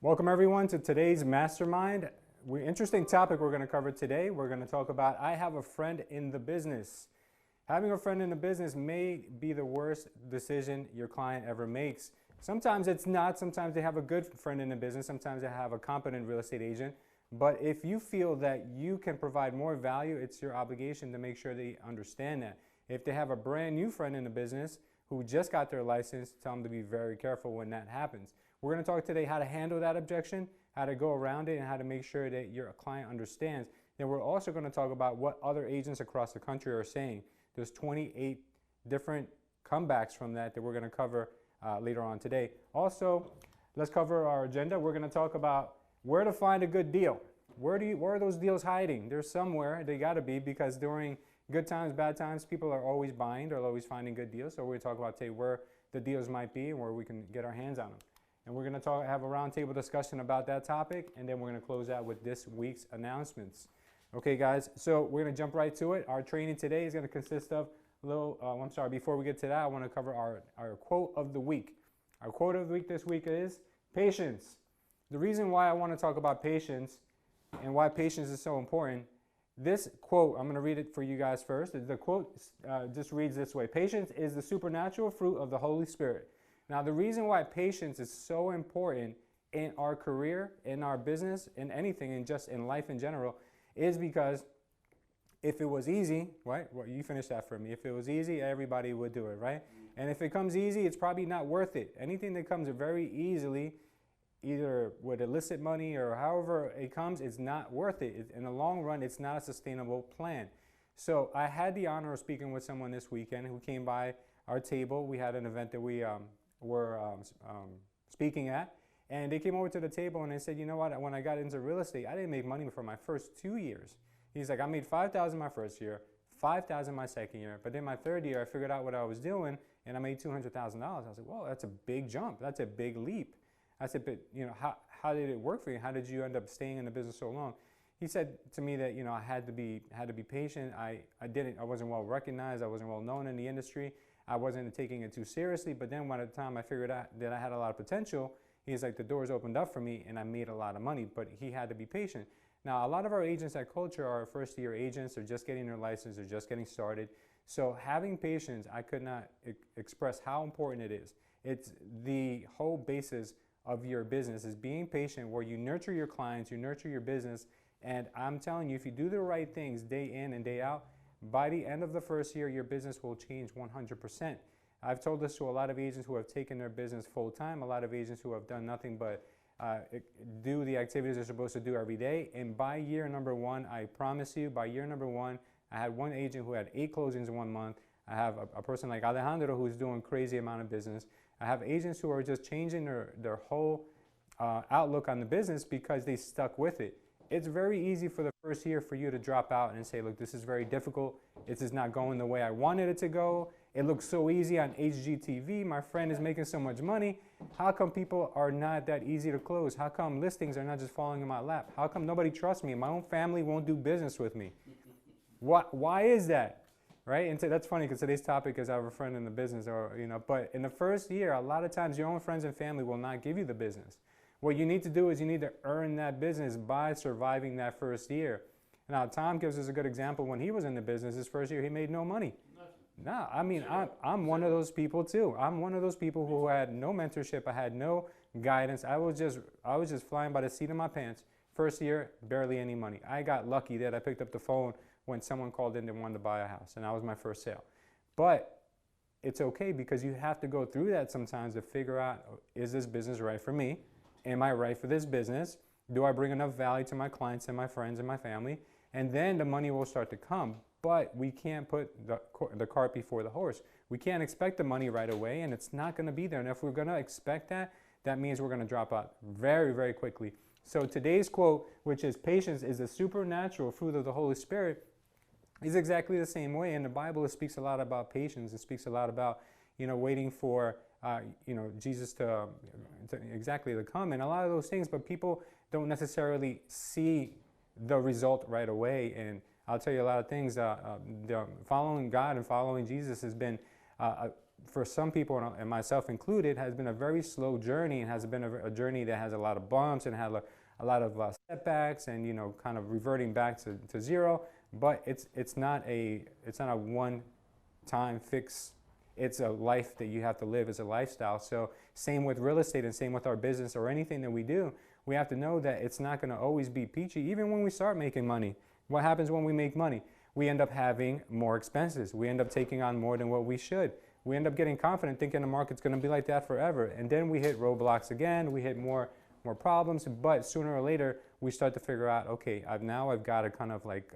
Welcome everyone to today's Mastermind. Interesting topic we're going to cover today. We're going to talk about I have a friend in the business. Having a friend in the business may be the worst decision your client ever makes. Sometimes it's not. Sometimes they have a good friend in the business. Sometimes they have a competent real estate agent. But if you feel that you can provide more value, it's your obligation to make sure they understand that. If they have a brand new friend in the business who just got their license, tell them to be very careful when that happens. We're going to talk today how to handle that objection, how to go around it, and how to make sure that your client understands. Then we're also going to talk about what other agents across the country are saying. There's 28 different comebacks from that we're going to cover later on today. Also, let's cover our agenda. We're going to talk about where to find a good deal. Where are those deals hiding? They're somewhere. They got to be, because during good times, bad times, people are always buying. They're always finding good deals. So we're going to talk about today where the deals might be and where we can get our hands on them. And we're going to have a roundtable discussion about that topic, and then we're going to close out with this week's announcements. Okay, guys, so we're going to jump right to it. Our training today is going to consist of before we get to that, I want to cover our quote of the week. Our quote of the week this week is patience. The reason why I want to talk about patience and why patience is so important, this quote, I'm going to read it for you guys first. The quote just reads this way: patience is the supernatural fruit of the Holy Spirit. Now, the reason why patience is so important in our career, in our business, in anything, and just in life in general, is because if it was easy, right? Well, you finish that for me. If it was easy, everybody would do it, right? And if it comes easy, it's probably not worth it. Anything that comes very easily, either with illicit money or however it comes, it's not worth it. In the long run, it's not a sustainable plan. So I had the honor of speaking with someone this weekend who came by our table. We had an event that we were speaking at, and they came over to the table and they said, you know what, when I got into real estate, I didn't make money for my first 2 years. He's like, I made $5,000 my first year, $5,000 my second year, but then my third year I figured out what I was doing and I made $200,000. I was like, whoa, that's a big jump. That's a big leap. I said, but you know, how did it work for you? How did you end up staying in the business so long? He said to me that, you know, I had to be patient. I wasn't well recognized. I wasn't well known in the industry. I wasn't taking it too seriously, but then by the time I figured out that I had a lot of potential, he's like, the doors opened up for me and I made a lot of money, but he had to be patient. Now, a lot of our agents at Culture are first-year agents. They're just getting their license. They're just getting started. So having patience, I could not express how important it is. It's the whole basis of your business is being patient, where you nurture your clients, you nurture your business, and I'm telling you, if you do the right things day in and day out, by the end of the first year, your business will change 100%. I've told this to a lot of agents who have taken their business full time, a lot of agents who have done nothing but do the activities they're supposed to do every day. And by year number one, I promise you, by year number one, I had one agent who had 8 closings in 1 month. I have a person like Alejandro who's doing crazy amount of business. I have agents who are just changing their whole outlook on the business because they stuck with it. It's very easy for the first year for you to drop out and say, look, this is very difficult. This is not going the way I wanted it to go. It looks so easy on HGTV. My friend is making so much money. How come people are not that easy to close? How come listings are not just falling in my lap? How come nobody trusts me? My own family won't do business with me. Why is that? Right? And so that's funny because today's topic is I have a friend in the business, or, you know, but in the first year, a lot of times your own friends and family will not give you the business. What you need to do is you need to earn that business by surviving that first year. Now, Tom gives us a good example. When he was in the business, his first year, he made no money. No, I mean, I'm one of those people too. I'm one of those people who had no mentorship. I had no guidance. I was just flying by the seat of my pants. First year, barely any money. I got lucky that I picked up the phone when someone called in and wanted to buy a house, and that was my first sale. But it's okay, because you have to go through that sometimes to figure out, is this business right for me? Am I right for this business? Do I bring enough value to my clients and my friends and my family? And then the money will start to come. But we can't put the cart before the horse. We can't expect the money right away, and it's not going to be there. And if we're going to expect that, that means we're going to drop out very, very quickly. So today's quote, which is patience is the supernatural fruit of the Holy Spirit, is exactly the same way. In the Bible, it speaks a lot about patience. It speaks a lot about, you know, waiting for Jesus to come, and a lot of those things, but people don't necessarily see the result right away. And I'll tell you a lot of things. Following God and following Jesus has been for some people, and myself included, has been a very slow journey, and has been a journey that has a lot of bumps and had a lot of setbacks, and kind of reverting back to zero. But it's not a one-time fix. It's a life that you have to live. It's a lifestyle. So same with real estate, and same with our business or anything that we do. We have to know that it's not going to always be peachy. Even when we start making money, what happens when we make money? We end up having more expenses. We end up taking on more than what we should. We end up getting confident, thinking the market's going to be like that forever. And then we hit roadblocks again. We hit more problems. But sooner or later, we start to figure out, okay, now I've got a kind of like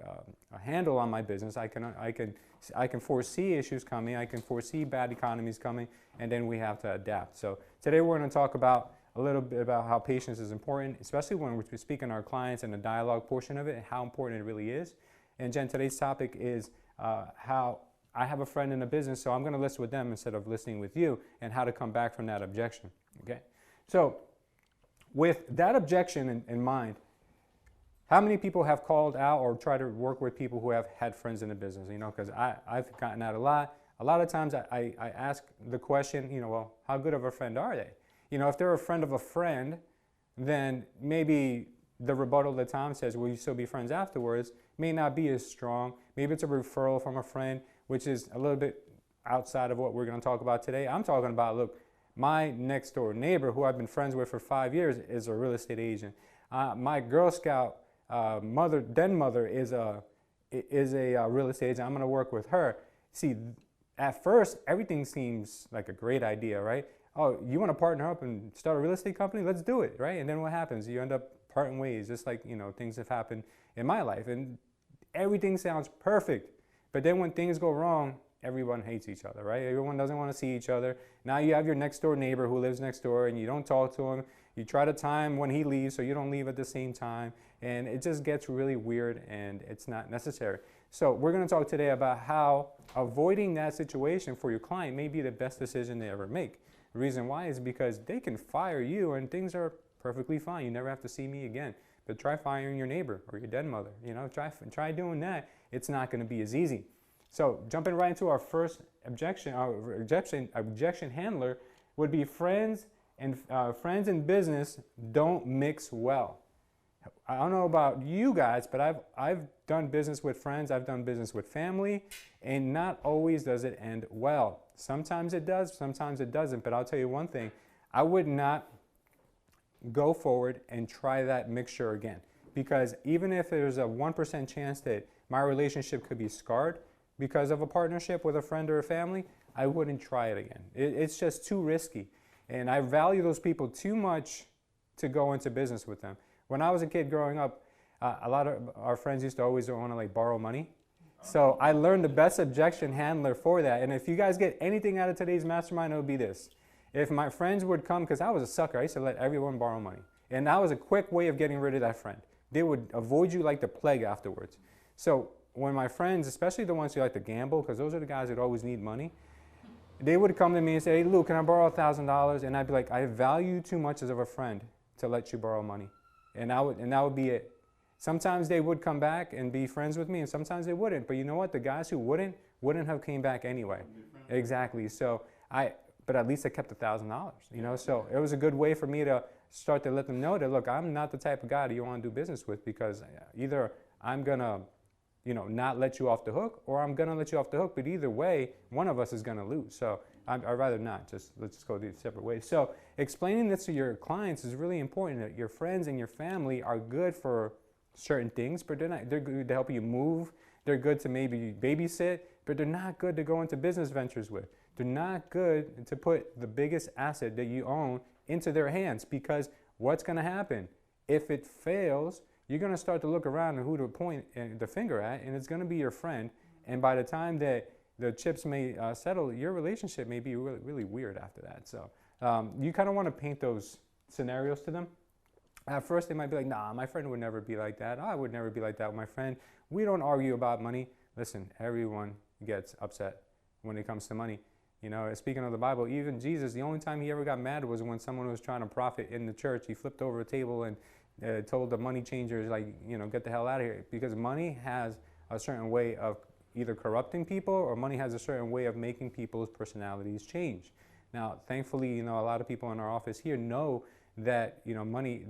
a handle on my business. I can foresee issues coming. I can foresee bad economies coming. And then we have to adapt. So today we're going to talk about a little bit about how patience is important, especially when we're speaking to our clients and the dialogue portion of it, and how important it really is. And Jen, today's topic is how I have a friend in a business, so I'm going to listen with them instead of listening with you, and how to come back from that objection. Okay, so with that objection in mind, how many people have called out or tried to work with people who have had friends in the business? Because I've gotten that a lot. A lot of times I ask the question, well, how good of a friend are they? If they're a friend of a friend, then maybe the rebuttal that Tom says, will you still be friends afterwards, may not be as strong. Maybe it's a referral from a friend, which is a little bit outside of what we're going to talk about today. I'm talking about, look, my next door neighbor, who I've been friends with for 5 years, is a real estate agent. My Girl Scout mother is a real estate agent. I'm going to work with her. See, at first, everything seems like a great idea, right? Oh, you want to partner up and start a real estate company? Let's do it, right? And then what happens? You end up parting ways, just like, things have happened in my life. And everything sounds perfect. But then when things go wrong, everyone hates each other, right? Everyone doesn't want to see each other. Now you have your next door neighbor who lives next door, and you don't talk to him. You try to time when he leaves so you don't leave at the same time. And it just gets really weird, and it's not necessary. So we're going to talk today about how avoiding that situation for your client may be the best decision they ever make. The reason why is because they can fire you and things are perfectly fine. You never have to see me again. But try firing your neighbor or your dead mother. Try doing that. It's not going to be as easy. So jumping right into our first objection handler would be friends and business don't mix well. I don't know about you guys, but I've done business with friends, I've done business with family, and not always does it end well. Sometimes it does, sometimes it doesn't. But I'll tell you one thing, I would not go forward and try that mixture again. Because even if there's a 1% chance that my relationship could be scarred because of a partnership with a friend or a family, I wouldn't try it again. It's just too risky. And I value those people too much to go into business with them. When I was a kid growing up, a lot of our friends used to always want to borrow money. So I learned the best objection handler for that. And if you guys get anything out of today's mastermind, it would be this. If my friends would come, because I was a sucker, I used to let everyone borrow money. And that was a quick way of getting rid of that friend. They would avoid you like the plague afterwards. So when my friends, especially the ones who like to gamble, because those are the guys that always need money, they would come to me and say, hey, Lou, can I borrow $1,000? And I'd be like, I value you too much as of a friend to let you borrow money. And that would be it. Sometimes they would come back and be friends with me, and sometimes they wouldn't. But you know what? The guys who wouldn't have came back anyway. Exactly. So but at least I kept $1,000, So it was a good way for me to start to let them know that, look, I'm not the type of guy that you want to do business with, because either I'm going to, not let you off the hook, or I'm going to let you off the hook. But either way, one of us is going to lose. So I'd rather not. Let's just go these separate ways. So explaining this to your clients is really important, that your friends and your family are good for certain things, but they're good to help you move. They're good to maybe babysit, but they're not good to go into business ventures with. They're not good to put the biggest asset that you own into their hands, because what's going to happen? If it fails, you're going to start to look around and who to point the finger at, and it's going to be your friend. And by the time that the chips may settle, your relationship may be really, really weird after that. So you kind of want to paint those scenarios to them. At first, they might be like, nah, my friend would never be like that. I would never be like that with my friend. We don't argue about money. Listen, everyone gets upset when it comes to money. Speaking of the Bible, even Jesus, the only time he ever got mad was when someone was trying to profit in the church. He flipped over a table and told the money changers, get the hell out of here. Because money has a certain way of either corrupting people, or money has a certain way of making people's personalities change. Now, thankfully, a lot of people in our office here know that, money,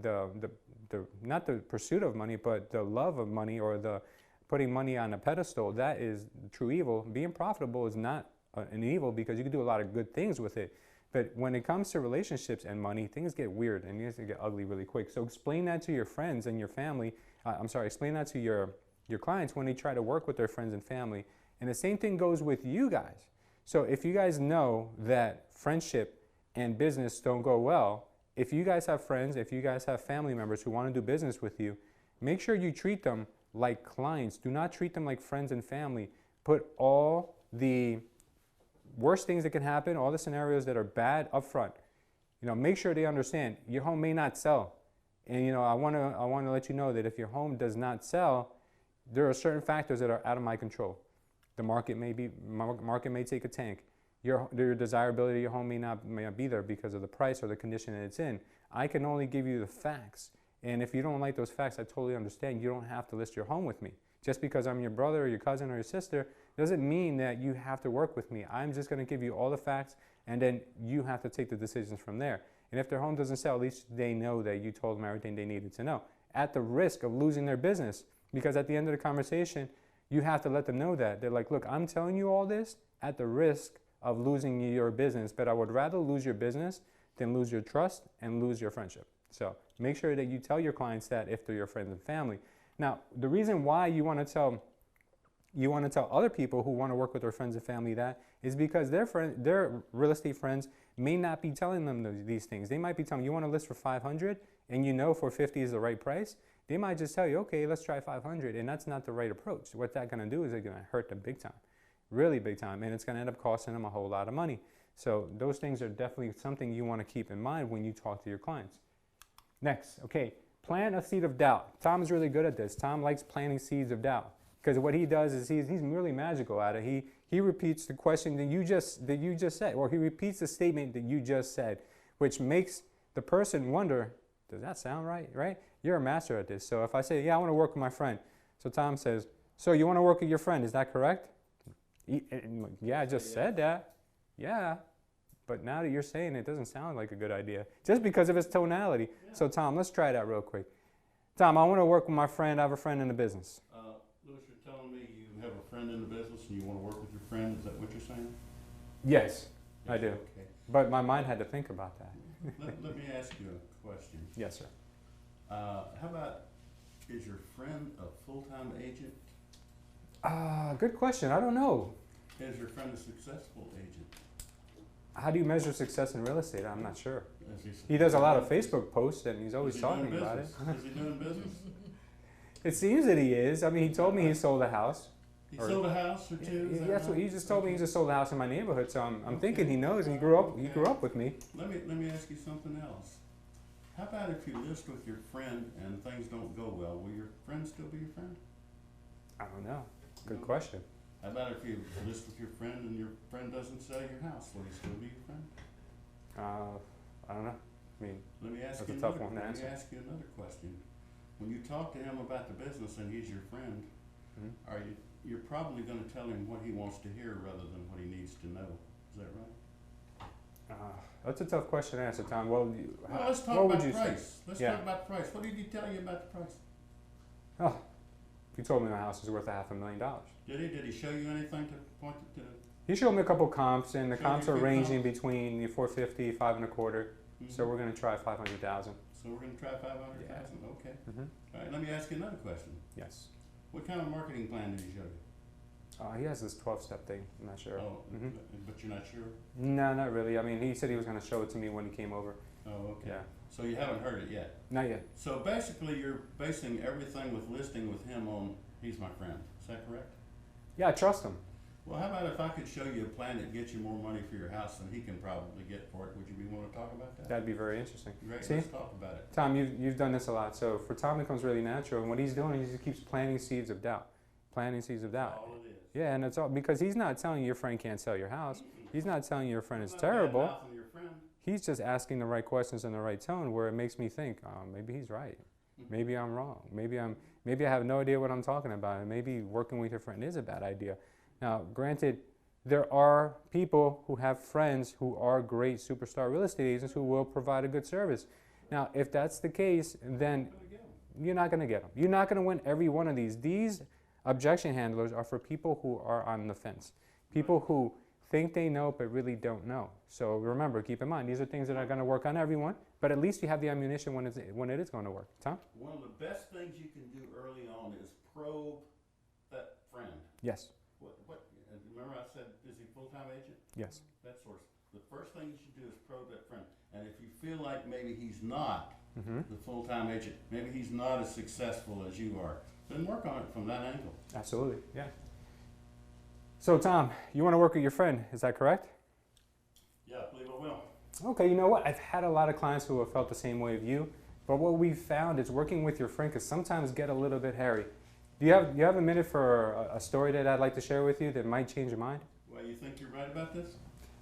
not the pursuit of money, but the love of money, or the putting money on a pedestal, that is true evil. Being profitable is not an evil, because you can do a lot of good things with it. But when it comes to relationships and money, things get weird and things get ugly really quick. So explain that to your friends and your family. Explain that to your clients when they try to work with their friends and family. And the same thing goes with you guys. So if you guys know that friendship and business don't go well, if you guys have friends, if you guys have family members who want to do business with you, make sure you treat them like clients. Do not treat them like friends and family. Put all the worst things that can happen, all the scenarios that are bad up front. Make sure they understand your home may not sell. And I want to let you know that if your home does not sell, there are certain factors that are out of my control. The market may take a tank. Your desirability of your home may not be there because of the price or the condition that it's in. I can only give you the facts. And if you don't like those facts, I totally understand. You don't have to list your home with me. Just because I'm your brother or your cousin or your sister doesn't mean that you have to work with me. I'm just going to give you all the facts, and then you have to take the decisions from there. And if their home doesn't sell, at least they know that you told them everything they needed to know, at the risk of losing their business. Because at the end of the conversation, you have to let them know that. They're like, look, I'm telling you all this at the risk of losing your business, but I would rather lose your business than lose your trust and lose your friendship. So make sure that you tell your clients that if they're your friends and family. Now, the reason why you want to tell other people who want to work with their friends and family that is because their real estate friends may not be telling them these things. They might be telling you want to list for 500 and for 50 is the right price. They might just tell you, okay, let's try 500, and that's not the right approach. What that's going to do is it's going to hurt them big time, really big time, and it's going to end up costing them a whole lot of money. So those things are definitely something you want to keep in mind when you talk to your clients. Next, okay, plant a seed of doubt. Tom's really good at this. Tom likes planting seeds of doubt, because what he does is he's really magical at it. He repeats the question that you just said, or he repeats the statement that you just said, which makes the person wonder, does that sound right? Right? You're a master at this. So if I say, yeah, I want to work with my friend. So Tom says, so you want to work with your friend, is that correct? Yeah, I just said that. Yeah. But now that you're saying it doesn't sound like a good idea, just because of his tonality. Yeah. So Tom, let's try that real quick. Tom, I want to work with my friend. I have a friend in the business. Louis, you're telling me you have a friend in the business and you want to work with your friend. Is that what you're saying? Yes, I do. Okay. But my mind had to think about that. Let me ask you a question. Yes, sir. How about, is your friend a full-time agent? Good question. I don't know. Is your friend a successful agent? How do you measure success in real estate? I'm not sure. Is He does a lot of Facebook posts, and he's always talking about it. Is he doing business? It seems that he is. I mean, he told me he sold a house. He sold a house or two? That's what he just told me. He just sold a house in my neighborhood, so I'm thinking he knows. He grew up with me. Let me ask you something else. How about if you list with your friend and things don't go well, will your friend still be your friend? I don't know. Good question. How about if you list with your friend and your friend doesn't sell your house, will he still be your friend? I don't know. I mean, let me ask you another question. When you talk to him about the business and he's your friend, you're probably going to tell him what he wants to hear rather than what he needs to know. Is that right? That's a tough question to answer, Tom. Well, let's talk about price. Let's talk about price. What did he tell you about the price? Oh, he told me my house is worth $500,000. Did he show you anything to point to? He showed me a couple comps, and the comps are ranging between the 450, 5 1/4. Mm-hmm. So we're going to try 500,000. So we're going to try 500,000. Yeah. Okay. Mm-hmm. All right. Let me ask you another question. Yes. What kind of marketing plan did he show you? He has this 12-step thing. I'm not sure. Oh, but you're not sure? No, not really. I mean, he said he was going to show it to me when he came over. Oh, okay. Yeah. So you haven't heard it yet? Not yet. So basically, you're basing everything with listing with him on he's my friend. Is that correct? Yeah, I trust him. Well, how about if I could show you a plan that gets you more money for your house than he can probably get for it? Would you be willing to talk about that? That'd be very interesting. Great. See? Let's talk about it. Tom, you've done this a lot. So for Tom, it comes really natural. And what he's doing, he just keeps planting seeds of doubt. Planting seeds of doubt. All it is. Yeah, and it's all because he's not telling you your friend can't sell your house. He's not telling you your friend is terrible. He's just asking the right questions in the right tone where it makes me think, maybe he's right. Maybe I'm wrong. Maybe I have no idea what I'm talking about. And maybe working with your friend is a bad idea. Now, granted, there are people who have friends who are great superstar real estate agents who will provide a good service. Now, if that's the case, then you're not going to get them. You're not going to win every one of these. These objection handlers are for people who are on the fence. People who think they know but really don't know. So remember, keep in mind, these are things that are going to work on everyone, but at least you have the ammunition when it is going to work. Tom? One of the best things you can do early on is probe that friend. Yes. Remember I said, is he a full-time agent? Yes. That source. The first thing you should do is probe that friend. And if you feel like maybe he's not the full-time agent, maybe he's not as successful as you are, then work on it from that angle. Absolutely, yeah. So Tom, you want to work with your friend, is that correct? Yeah, I believe I will. Okay, you know what? I've had a lot of clients who have felt the same way of you, but what we've found is working with your friend can sometimes get a little bit hairy. Do you have a minute for a story that I'd like to share with you that might change your mind? Well, you think you're right about this?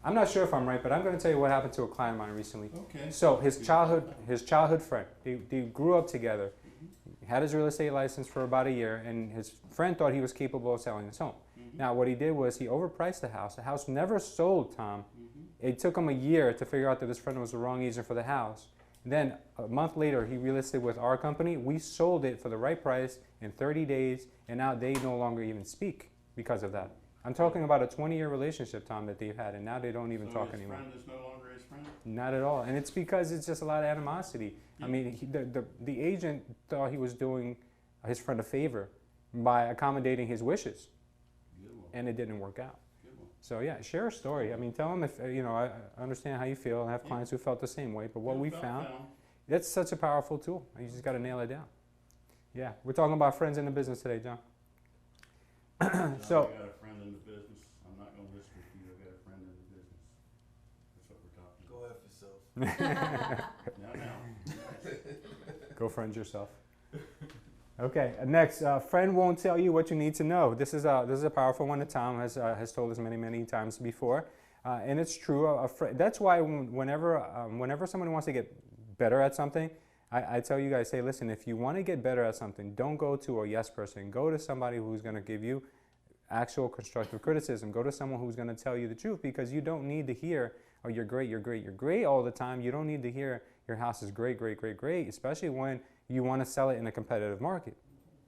I'm not sure if I'm right, but I'm going to tell you what happened to a client of mine recently. Okay. So his childhood friend, they grew up together. He had his real estate license for about a year, and his friend thought he was capable of selling his home. Now, what he did was he overpriced the house. The house never sold, Tom. It took him a year to figure out that his friend was the wrong agent for the house. Then a month later, he relisted with our company. We sold it for the right price in 30 days, and now they no longer even speak because of that. I'm talking about a 20-year relationship, Tom, that they've had, and now they don't even talk anymore. So his friend is no longer his friend? Not at all, and it's because it's just a lot of animosity. I mean, the agent thought he was doing his friend a favor by accommodating his wishes, and it didn't work out. So yeah, share a story. I mean, tell them if, I understand how you feel. I have clients who felt the same way, but what we found, that's such a powerful tool. You just got to nail it down. Yeah, we're talking about friends in the business today, John. So. I got a friend in the business. I'm not going to list with you. I got a friend in the business. That's what we're talking about. Go F yourself. No. Go friend yourself. Okay, next, friend won't tell you what you need to know. This is a powerful one that Tom has told us many times before, and it's true. That's why whenever someone wants to get better at something, I tell you guys, say, listen, if you want to get better at something, don't go to a yes person. Go to somebody who's going to give you actual constructive criticism. Go to someone who's going to tell you the truth, because you don't need to hear, oh, you're great all the time. You don't need to hear your house is great, especially when you want to sell it in a competitive market.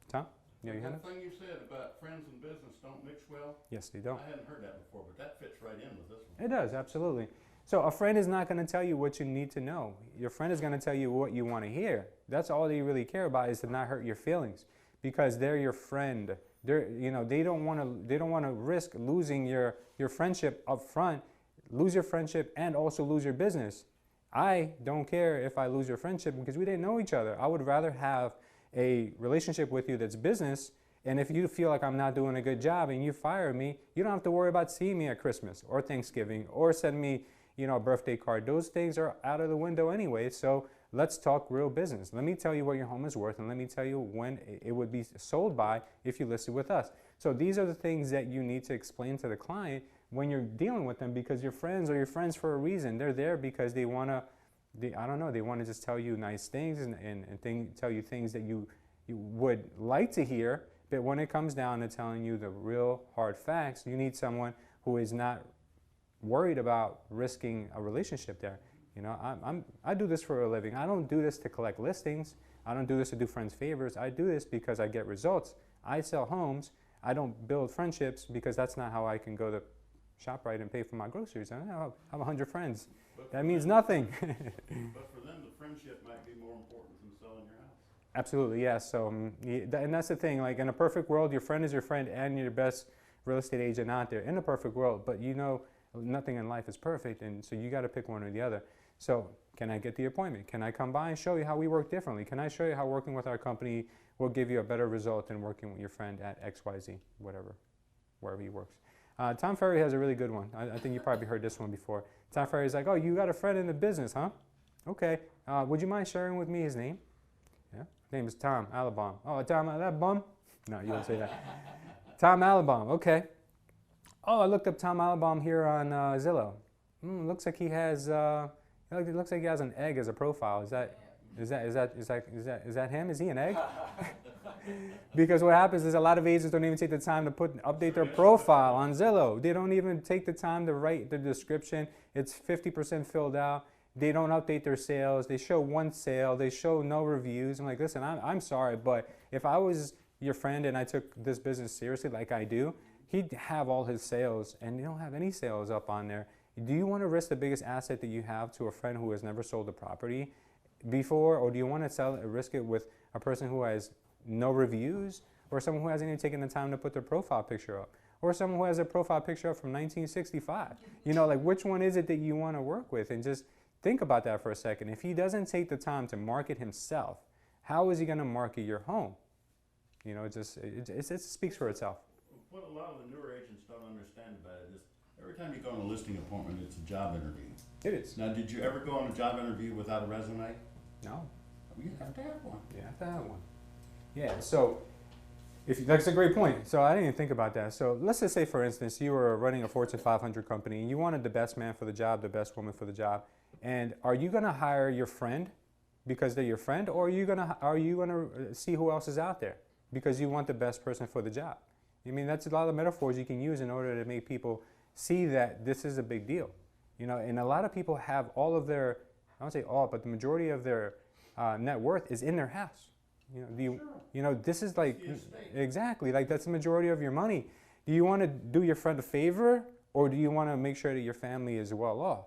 Tom? Yeah, you had it? The thing you said about friends and business don't mix well. Yes, they don't. I hadn't heard that before, but that fits right in with this one. It does, absolutely. So a friend is not going to tell you what you need to know. Your friend is going to tell you what you want to hear. That's all they really care about, is to not hurt your feelings, because they're your friend. They don't want to risk losing your friendship up front, lose your friendship and also lose your business. I don't care if I lose your friendship because we didn't know each other. I would rather have a relationship with you that's business, and if you feel like I'm not doing a good job and you fire me, you don't have to worry about seeing me at Christmas or Thanksgiving or send me, a birthday card. Those things are out of the window anyway, so let's talk real business. Let me tell you what your home is worth, and let me tell you when it would be sold by if you listed with us. So these are the things that you need to explain to the client when you're dealing with them, because your friends are your friends for a reason. They're there because they want to, they want to just tell you nice things and tell you things that you would like to hear. But when it comes down to telling you the real hard facts, you need someone who is not worried about risking a relationship there. I do this for a living. I don't do this to collect listings. I don't do this to do friends favors. I do this because I get results. I sell homes. I don't build friendships, because that's not how I can go to ShopRite and pay for my groceries. I have 100 friends. That means nothing. But for them, the friendship might be more important than selling your house. Absolutely, yes. So, and that's the thing. Like, in a perfect world, your friend is your friend and your best real estate agent out there. In a perfect world, but nothing in life is perfect, and so you got to pick one or the other. So, can I get the appointment? Can I come by and show you how we work differently? Can I show you how working with our company will give you a better result than working with your friend at XYZ, wherever he works? Tom Ferry has a really good one. I think you probably heard this one before. Tom Ferry's like, oh, you got a friend in the business, huh? Okay. Would you mind sharing with me his name? Yeah. His name is Tom Alabama. Oh, Tom, that bum? No, you don't say that. Tom Alabama. Okay. Oh, I looked up Tom Alabama here on Zillow. Looks like he has. It looks like he has an egg as a profile. Is that? Is that him? Is he an egg? Because what happens is a lot of agents don't even take the time to update their profile on Zillow. They don't even take the time to write the description. It's 50% filled out. They don't update their sales. They show one sale. They show no reviews. I'm like, listen, I'm sorry, but if I was your friend and I took this business seriously like I do, he'd have all his sales, and you don't have any sales up on there. Do you want to risk the biggest asset that you have to a friend who has never sold a property before, or do you want to risk it with a person who has no reviews, or someone who hasn't even taken the time to put their profile picture up, or someone who has a profile picture up from 1965? You know, like, which one is it that you want to work with? And just think about that for a second. If he doesn't take the time to market himself, how is he going to market your home? You know, it speaks for itself. What a lot of the newer agents don't understand about it is every time you go on a listing appointment, it's a job interview. It is. Now, did you ever go on a job interview without a resume? No. You have to have one. You have to have one. Yeah, so that's a great point. So I didn't even think about that. So let's just say, for instance, you were running a Fortune 500 company and you wanted the best man for the job, the best woman for the job. And are you going to hire your friend because they're your friend, or are you gonna see who else is out there because you want the best person for the job? I mean, that's a lot of metaphors you can use in order to make people see that this is a big deal. You know, and a lot of people have all of their, I won't say all, but the majority of their net worth is in their house. You know, you know, this is like, exactly, like that's the majority of your money. Do you want to do your friend a favor, or do you want to make sure that your family is well off?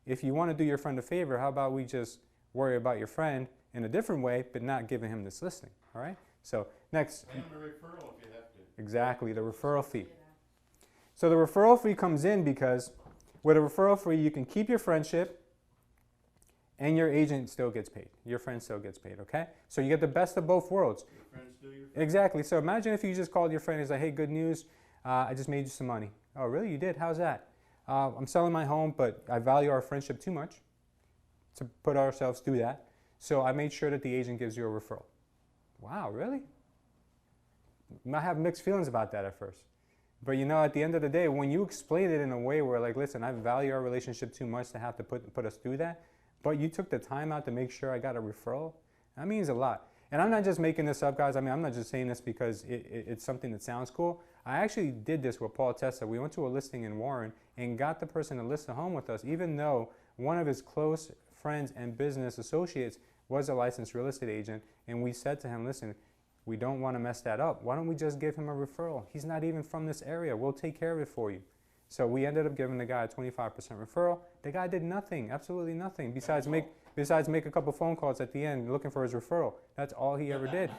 If you want to do your friend a favor, how about we just worry about your friend in a different way, but not giving him this listing, all right? So next. And the referral if you have to. Exactly, the referral fee. So the referral fee comes in because with a referral fee, you can keep your friendship and your agent still gets paid. Your friend still gets paid, okay? So you get the best of both worlds. Your friends do your friends. Exactly. So imagine if you just called your friend and he's like, hey, good news, I just made you some money. Oh, really? You did? How's that? I'm selling my home, but I value our friendship too much to put ourselves through that. So I made sure that the agent gives you a referral. Wow, really? You might have mixed feelings about that at first. But you know, at the end of the day, when you explain it in a way where like, listen, I value our relationship too much to have to put us through that, but you took the time out to make sure I got a referral, that means a lot. And I'm not just making this up, guys. I mean, I'm not just saying this because it's something that sounds cool. I actually did this with Paul Tessa. We went to a listing in Warren and got the person to list the home with us, even though one of his close friends and business associates was a licensed real estate agent. And we said to him, listen, we don't want to mess that up. Why don't we just give him a referral? He's not even from this area. We'll take care of it for you. So we ended up giving the guy a 25% referral. The guy did nothing, absolutely nothing, besides make a couple phone calls at the end looking for his referral. That's all he ever did.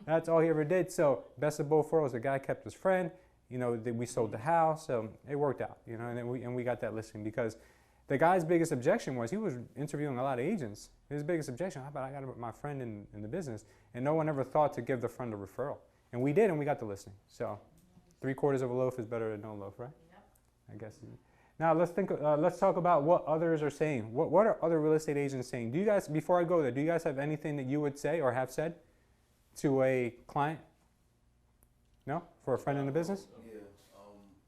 That's all he ever did. So best of both worlds. The guy kept his friend. You know, we sold the house. So it worked out. You know, and we got that listing because the guy's biggest objection was he was interviewing a lot of agents. His biggest objection, how about I got my friend in the business, and no one ever thought to give the friend a referral, and we did, and we got the listing. So 3/4 of a loaf is better than no loaf, right? I guess. Now let's talk about what others are saying. What are other real estate agents saying? Do you guys, before I go there, do you guys have anything that you would say or have said to a client? No? For a friend in the business? Yeah.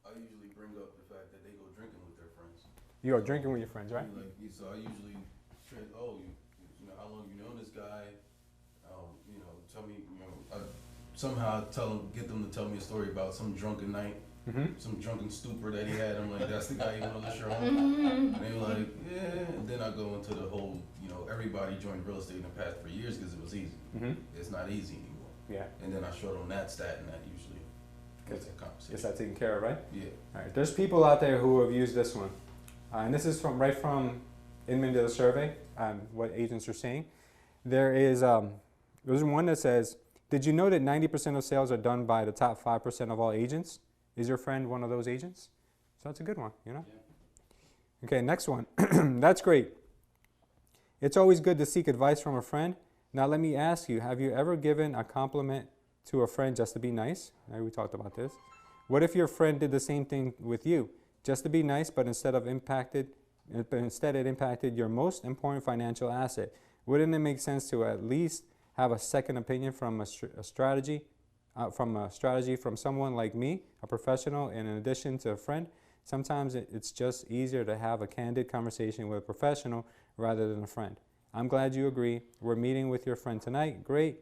I usually bring up the fact that they go drinking with their friends. You go drinking with your friends, right? So I usually you know, how long you know this guy? You know, tell me, you know, I somehow get them to tell me a story about some drunken night. Some drunken stupor that he had. I'm like, that's the guy you want to list your home? And they were like, yeah. And then I go into the whole, you know, everybody joined real estate in the past for years because it was easy. It's not easy anymore. Yeah. And then I showed them that stat, and that usually gets a conversation. Gets that taken care of, right? Yeah. All right. There's people out there who have used this one, and this is right from Inman did a survey. What agents are saying. There's one that says, did you know that 90% of sales are done by the top 5% of all agents? Is your friend one of those agents? So that's a good one, you know? Yeah. Okay, next one. That's great. It's always good to seek advice from a friend. Now let me ask you, have you ever given a compliment to a friend just to be nice? We talked about this. What if your friend did the same thing with you? Just to be nice, but instead it impacted your most important financial asset. Wouldn't it make sense to at least have a second opinion from a strategy from someone like me, a professional, and in addition to a friend? Sometimes it's just easier to have a candid conversation with a professional rather than a friend. I'm glad you agree. We're meeting with your friend tonight. Great.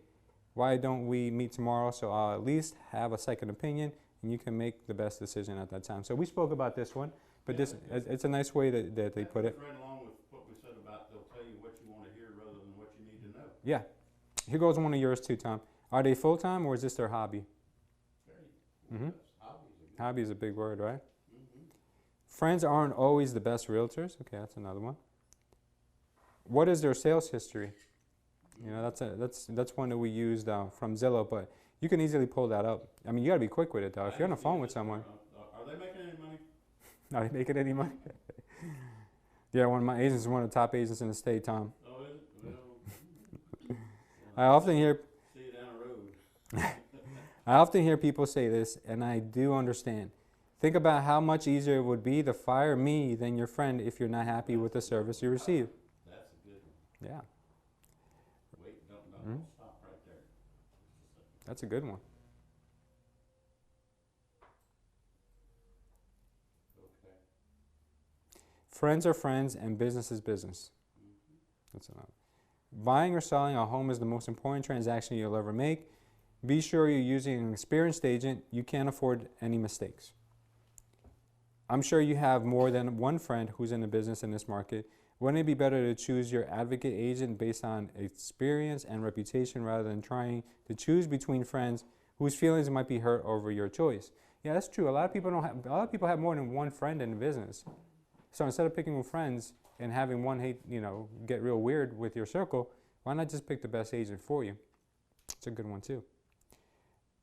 Why don't we meet tomorrow so I'll at least have a second opinion and you can make the best decision at that time. So we spoke about this one, but it's a nice way that they put it. Right along with what we said about they'll tell you what you want to hear rather than what you need to know. Yeah. Here goes one of yours too, Tom. Are they full-time or is this their hobby? Mm-hmm. Hobby is a big word, right? Mm-hmm. Friends aren't always the best realtors. Okay, that's another one. What is their sales history? You know, that's one that we used from Zillow, but you can easily pull that up. I mean, you got to be quick with it, though. If you're on the phone with someone. Are they making any money? Are they making any money? Yeah, one of my agents is one of the top agents in the state, Tom. Oh, is it? Well, I often hear see you down the road. I often hear people say this, and I do understand. Think about how much easier it would be to fire me than your friend if you're not happy with the service you receive. That's a good one. Yeah. Wait, don't stop right there. That's a good one. Okay. Friends are friends and business is business. That's another. Buying or selling a home is the most important transaction you'll ever make. Be sure you're using an experienced agent. You can't afford any mistakes. I'm sure you have more than one friend who's in the business in this market. Wouldn't it be better to choose your advocate agent based on experience and reputation rather than trying to choose between friends whose feelings might be hurt over your choice? Yeah, that's true. A lot of people have more than one friend in the business. So instead of picking friends and having one get real weird with your circle, why not just pick the best agent for you? It's a good one too.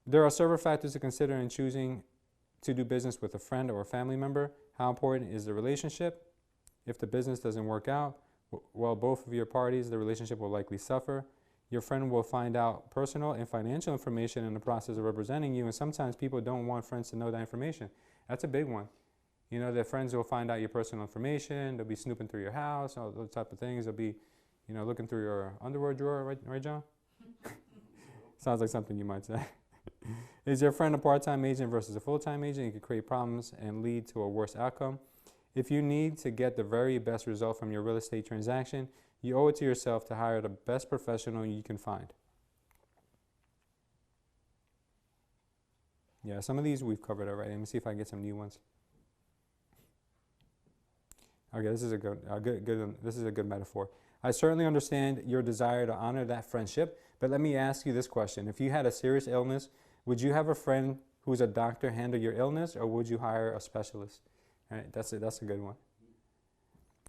There are several factors to consider in choosing to do business with a friend or a family member. How important is the relationship? If the business doesn't work out, well, both of your parties, the relationship will likely suffer. Your friend will find out personal and financial information in the process of representing you, and sometimes people don't want friends to know that information. That's a big one. You know, their friends will find out your personal information, they'll be snooping through your house, all those type of things. They'll be, looking through your underwear drawer, right, John? Sounds like something you might say. Is your friend a part-time agent versus a full-time agent? It could create problems and lead to a worse outcome. If you need to get the very best result from your real estate transaction, you owe it to yourself to hire the best professional you can find. Yeah, some of these we've covered already. Let me see if I can get some new ones. Okay, this is a good metaphor. I certainly understand your desire to honor that friendship, but let me ask you this question. If you had a serious illness, would you have a friend who's a doctor handle your illness, or would you hire a specialist? All right, that's a good one.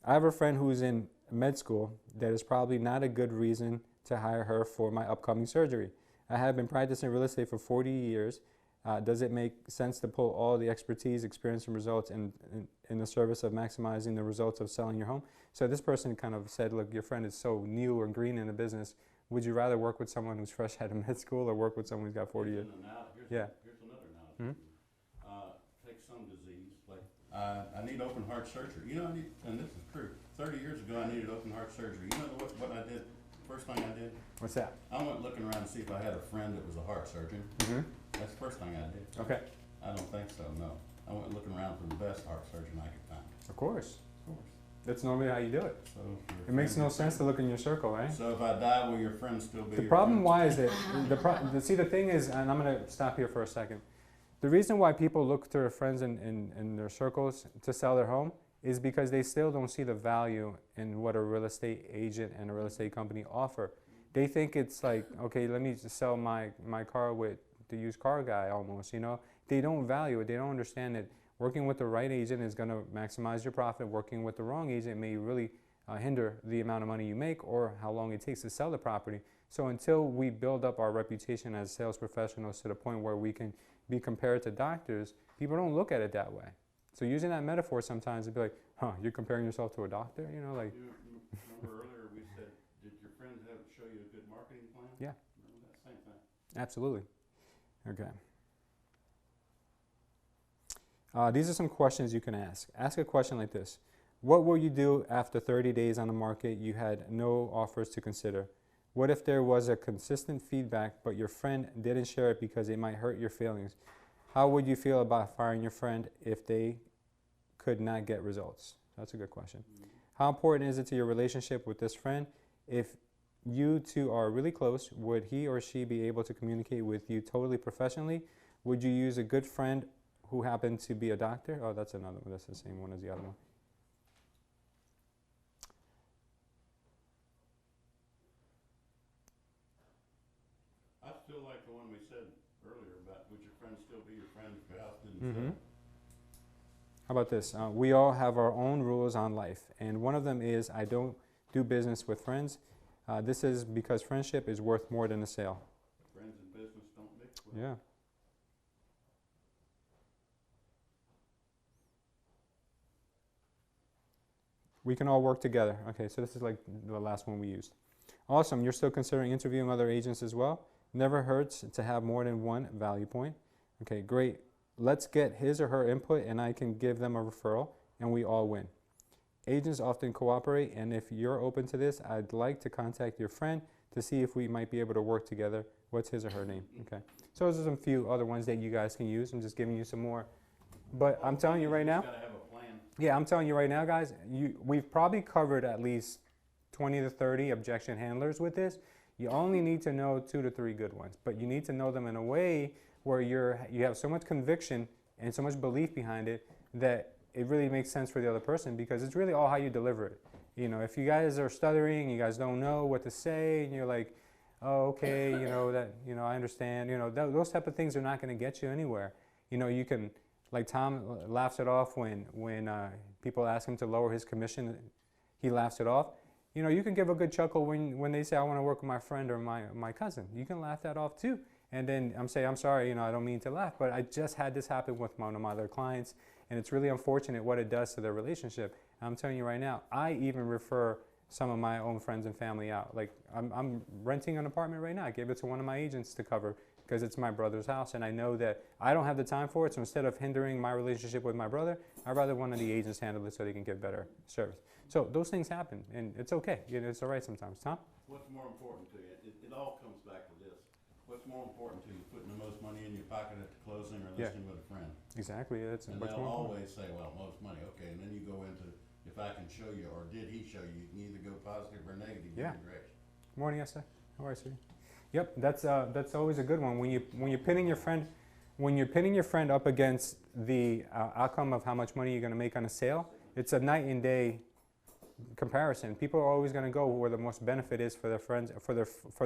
I have a friend who's in med school. That is probably not a good reason to hire her for my upcoming surgery. I have been practicing real estate for 40 years. Does it make sense to pull all the expertise, experience, and results in the service of maximizing the results of selling your home? So this person kind of said, look, your friend is so new or green in the business. Would you rather work with someone who's fresh out of med school or work with someone who's got 40 years? Here's another analogy. Take some disease, like I need open heart surgery. And this is true. 30 years ago, I needed open heart surgery. You know what I did? First thing I did? What's that? I went looking around to see if I had a friend that was a heart surgeon. Mm-hmm. That's the first thing I did. Okay. I don't think so, no. I went looking around for the best heart surgeon I could find. Of course. Of course. That's normally how you do it. So it makes no sense to look in your circle, right? So if I die, will your friend still be the your problem friend? why is that the thing is, and I'm going to stop here for a second. The reason why people look to their friends in their circles to sell their home is because they still don't see the value in what a real estate agent and a real estate company offer. They think it's like, okay, let me just sell my car with the used car guy almost, They don't value it. They don't understand that working with the right agent is going to maximize your profit. Working with the wrong agent may really hinder the amount of money you make or how long it takes to sell the property. So until we build up our reputation as sales professionals to the point where we can be compared to doctors, people don't look at it that way. So using that metaphor sometimes, it'd be like, you're comparing yourself to a doctor? Remember earlier we said, did your friend show you a good marketing plan? Yeah. Remember that same thing? Absolutely. Okay. These are some questions you can ask. Ask a question like this. What will you do after 30 days on the market? You had no offers to consider. What if there was a consistent feedback, but your friend didn't share it because it might hurt your feelings? How would you feel about firing your friend if they could not get results? That's a good question. How important is it to your relationship with this friend If you two are really close, would he or she be able to communicate with you totally professionally? Would you use a good friend who happened to be a doctor? Oh, that's another one. That's the same one as the other one. I still like the one we said earlier about would your friend still be your friend if your house didn't sell? How about this? We all have our own rules on life, and one of them is I don't do business with friends. This is because friendship is worth more than a sale. Friends and business don't mix well. Yeah. We can all work together. Okay, so this is like the last one we used. Awesome, you're still considering interviewing other agents as well. Never hurts to have more than one value point. Okay, great. Let's get his or her input and I can give them a referral and we all win. Agents often cooperate, and if you're open to this, I'd like to contact your friend to see if we might be able to work together. What's his or her name? Okay, so those are some few other ones that you guys can use. I'm just giving you some more. But I'm telling you right now, Gotta have a plan. yeah, I'm telling you right now, guys, we've probably covered at least 20 to 30 objection handlers with this. You only need to know 2 to 3 good ones, but you need to know them in a way where you have so much conviction and so much belief behind it that it really makes sense for the other person, because it's really all how you deliver it. You know, if you guys are stuttering, you guys don't know what to say, and you're like, oh, okay, I understand, those type of things are not going to get you anywhere. You can, like Tom laughs it off when people ask him to lower his commission, he laughs it off. You can give a good chuckle when they say, I want to work with my friend or my cousin. You can laugh that off too. And then I'm sorry, I don't mean to laugh, but I just had this happen with one of my other clients, and it's really unfortunate what it does to their relationship. I'm telling you right now, I even refer some of my own friends and family out. Like I'm renting an apartment right now. I gave it to one of my agents to cover because it's my brother's house, and I know that I don't have the time for it. So instead of hindering my relationship with my brother, I'd rather one of the agents handle it so they can give better service. So those things happen, and it's okay. It's all right sometimes. Tom? What's more important to you? It all comes back to this. What's more important to you, putting the most money in your pocket at the closing or listening with a friend? Exactly. That's And much they'll more. always say, well, most money, okay, and then you go into, if I can show you, or did he show you, you can either go positive or negative in Yeah. either direction. Morning, Esther. How are you, sweetie? Yep, that's always a good one. When you're pinning your friend up against the outcome of how much money you're going to make on a sale, it's a night and day comparison. People are always going to go where the most benefit is for their friends, for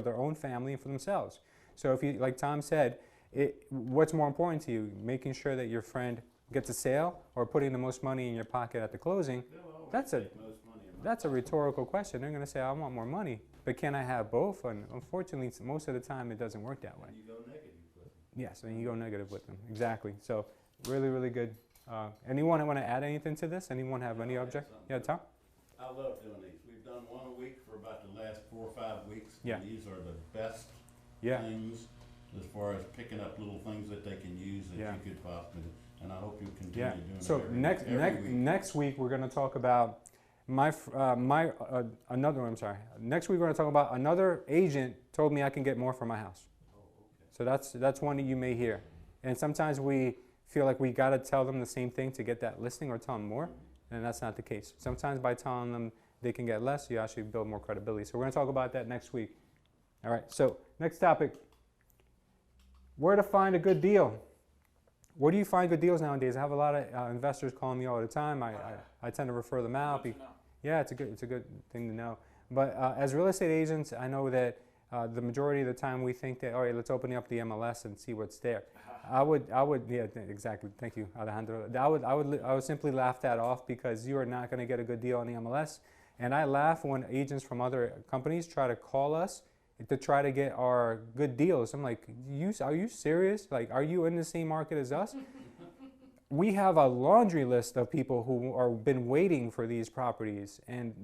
their own family, and for themselves. So if you, like Tom said, what's more important to you, making sure that your friend gets a sale or putting the most money in your pocket at the closing? That's a rhetorical question. They're going to say, I want more money, but can I have both? And unfortunately, most of the time, it doesn't work that way. And you go negative with them. Yes, and you go negative with them. Exactly. So really, really good. Anyone want to add anything to this? Anyone have any object? Yeah, Tom? I love doing these. We've done one a week for about the last 4 or 5 weeks. Yeah. And these are the best Yeah. things as far as picking up little things that they can use that Yeah. you could possibly, and I hope you'll continue Yeah. doing it So every week. next week we're going to talk about Next week we're going to talk about another agent told me I can get more for my house. Oh, okay. So that's one that you may hear. And sometimes we feel like we got to tell them the same thing to get that listing or tell them more, and that's not the case. Sometimes by telling them they can get less, you actually build more credibility. So we're going to talk about that next week. All right, so next topic, where to find a good deal. Where do you find good deals nowadays? I have a lot of investors calling me all the time. I tend to refer them out. Yeah, it's a good thing to know. But as real estate agents, I know that the majority of the time we think that, all right, let's open up the MLS and see what's there. I would, yeah, exactly. Thank you, Alejandro. I would simply laugh that off, because you are not going to get a good deal on the MLS. And I laugh when agents from other companies try to call us to try to get our good deals. I'm like, are you serious? Like, are you in the same market as us? We have a laundry list of people who are been waiting for these properties. And,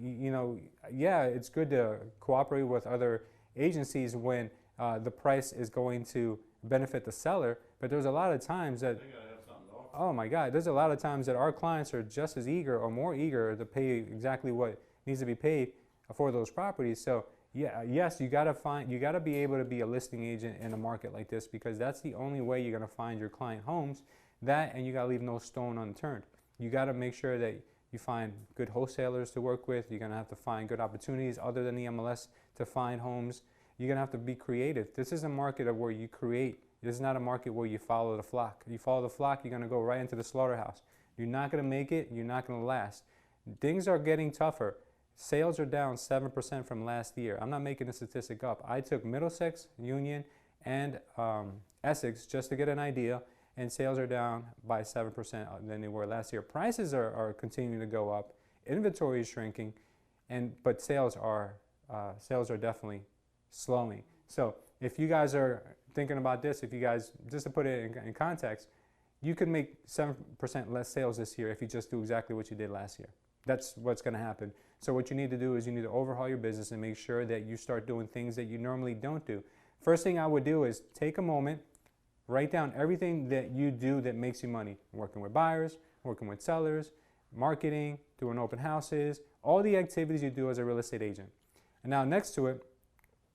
yeah, it's good to cooperate with other agencies when the price is going to benefit the seller. But there's a lot of times that, They gotta have something to offer. oh my God, there's a lot of times that our clients are just as eager or more eager to pay exactly what needs to be paid for those properties. So yeah, yes, you gotta be able to be a listing agent in a market like this, because that's the only way you're gonna find your client homes. That, and you gotta leave no stone unturned. You gotta make sure that you find good wholesalers to work with. You're going to have to find good opportunities other than the MLS to find homes. You're going to have to be creative. This is a market of where you create. This is not a market where you follow the flock. You follow the flock, you're going to go right into the slaughterhouse. You're not going to make it. You're not going to last. Things are getting tougher. Sales are down 7% from last year. I'm not making the statistic up. I took Middlesex, Union, and Essex just to get an idea, and sales are down by 7% than they were last year. Prices are continuing to go up. Inventory is shrinking, but sales are definitely slowing. So if you guys are thinking about this, just to put it in context, you could make 7% less sales this year if you just do exactly what you did last year. That's what's going to happen. So what you need to do is you need to overhaul your business and make sure that you start doing things that you normally don't do. First thing I would do is take a moment, write down everything that you do that makes you money. Working with buyers, working with sellers, marketing, doing open houses, all the activities you do as a real estate agent. And now next to it,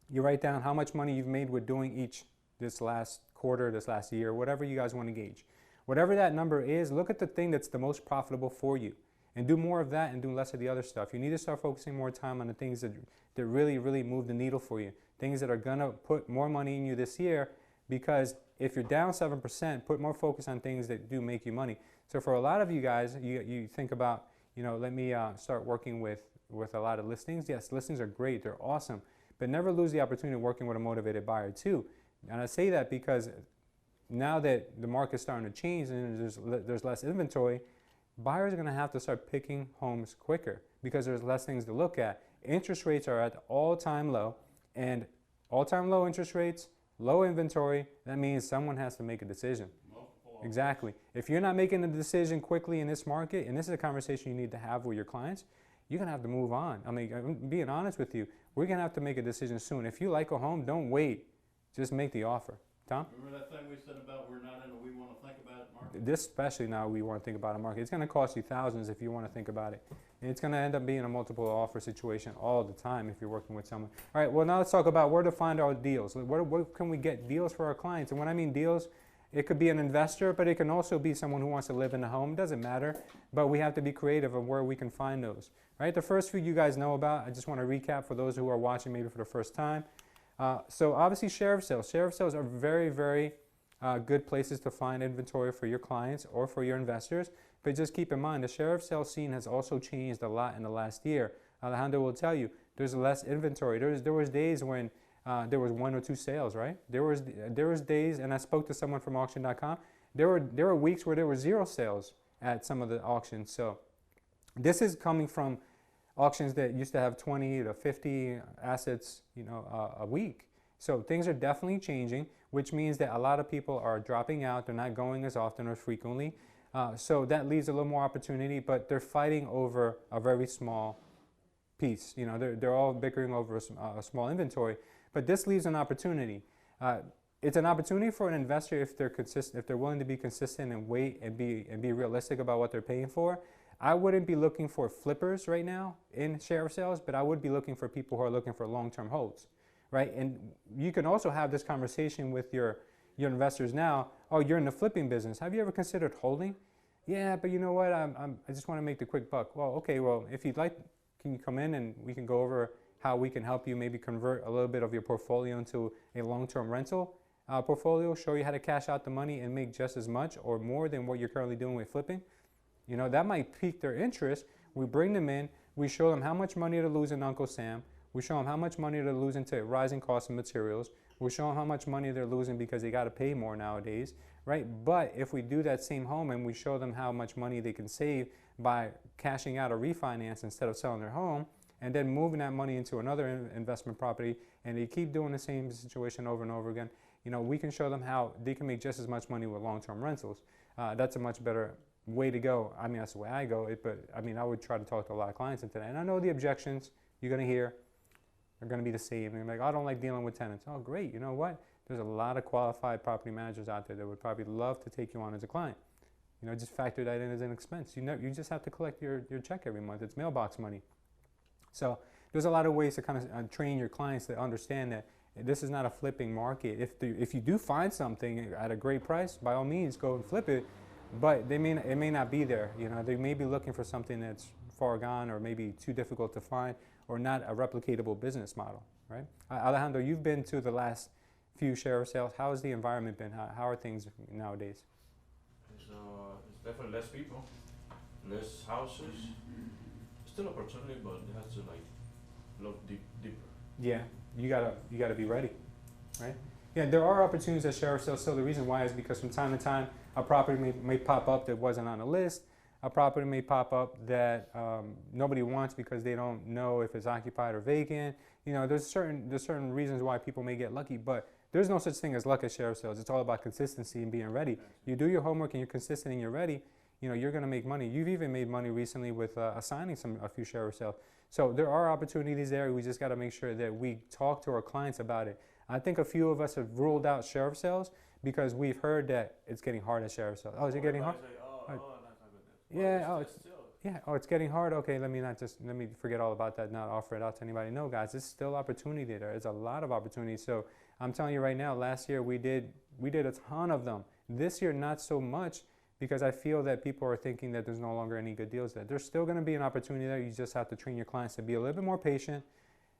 you write down how much money you've made with doing each this last quarter, this last year, whatever you guys want to gauge. Whatever that number is, look at the thing that's the most profitable for you and do more of that and do less of the other stuff. You need to start focusing more time on the things that really, really move the needle for you, things that are going to put more money in you this year, because if you're down 7%, put more focus on things that do make you money. So for a lot of you guys, you think about, let me start working with a lot of listings. Yes, listings are great. They're awesome. But never lose the opportunity of working with a motivated buyer too. And I say that because now that the market's starting to change and there's less inventory, buyers are going to have to start picking homes quicker because there's less things to look at. Interest rates are at all-time low, and all-time low interest rates, low inventory, that means someone has to make a decision. Exactly. If you're not making a decision quickly in this market, and this is a conversation you need to have with your clients, you're going to have to move on. I mean, I'm being honest with you. We're going to have to make a decision soon. If you like a home, don't wait. Just make the offer. Tom? Remember that thing we said about we're not in a we want to think about it market? This especially now we want to think about a market. It's going to cost you thousands if you want to think about it. And it's going to end up being a multiple offer situation all the time if you're working with someone. All right, well, now let's talk about where to find our deals. Where can we get deals for our clients? And when I mean deals, it could be an investor, but it can also be someone who wants to live in the home. It doesn't matter, but we have to be creative of where we can find those. Right? The first few you guys know about. I just want to recap for those who are watching maybe for the first time. So obviously sheriff sales. Sheriff sales are very, very good places to find inventory for your clients or for your investors. But just keep in mind, the sheriff sales scene has also changed a lot in the last year. Alejandro will tell you, there's less inventory. There was days when there was 1 or 2 sales, right? There was days, and I spoke to someone from auction.com, there were weeks where there were 0 sales at some of the auctions. So this is coming from auctions that used to have 20 to 50 assets, a week. So things are definitely changing, which means that a lot of people are dropping out. They're not going as often or frequently. So that leaves a little more opportunity, but they're fighting over a very small piece. They're all bickering over a small inventory, but this leaves an opportunity. It's an opportunity for an investor if they're willing to be consistent and wait and be realistic about what they're paying for. I wouldn't be looking for flippers right now in sheriff sales, but I would be looking for people who are looking for long-term holds, right? And you can also have this conversation with your investors now. Oh, you're in the flipping business. Have you ever considered holding? Yeah, but you know what? I just want to make the quick buck. Well, okay. Well, if you'd like, can you come in and we can go over how we can help you maybe convert a little bit of your portfolio into a long-term rental portfolio, show you how to cash out the money and make just as much or more than what you're currently doing with flipping. That might pique their interest. We bring them in. We show them how much money to lose in Uncle Sam. We show them how much money to lose into rising costs of materials. We show them how much money they're losing because they got to pay more nowadays, right? But if we do that same home and we show them how much money they can save by cashing out a refinance instead of selling their home and then moving that money into another investment property, and they keep doing the same situation over and over again, we can show them how they can make just as much money with long-term rentals. That's a much better way to go. I mean, that's the way I go. But I would try to talk to a lot of clients into that. And I know the objections you're going to hear are going to be the same. They're like, I don't like dealing with tenants. Oh, great. You know what? There's a lot of qualified property managers out there that would probably love to take you on as a client. Just factor that in as an expense. You just have to collect your check every month. It's mailbox money. So there's a lot of ways to kind of train your clients to understand that this is not a flipping market. If you do find something at a great price, by all means, go and flip it. but it may not be there. You know, they may be looking for something that's far gone or maybe too difficult to find or not a replicatable business model, right? Alejandro, you've been to the last few sheriff sales. How has the environment been? How are things nowadays? It's definitely less people, less houses. Still opportunity, but it has to like look deeper. Yeah, you gotta be ready, right? Yeah, there are opportunities at sheriff sales. So the reason why is because from time to time a property may pop up that wasn't on the list. A property may pop up that nobody wants because they don't know if it's occupied or vacant. You know, there's certain reasons why people may get lucky, but there's no such thing as luck at sheriff sales. It's all about consistency and being ready. You do your homework and you're consistent and you're ready, you know, you're going to make money. You've even made money recently with assigning a few sheriff sales. So there are opportunities there. We just got to make sure that we talk to our clients about it. I think a few of us have ruled out sheriff sales because we've heard that it's getting hard at sheriff sales. Oh, is it getting hard? It's getting hard. Okay, let me forget all about that, not offer it out to anybody. No, guys, there's still opportunity there. There's a lot of opportunities. So I'm telling you right now, last year we did a ton of them. This year, not so much, because I feel that people are thinking that there's no longer any good deals there. There's still going to be an opportunity there. You just have to train your clients to be a little bit more patient,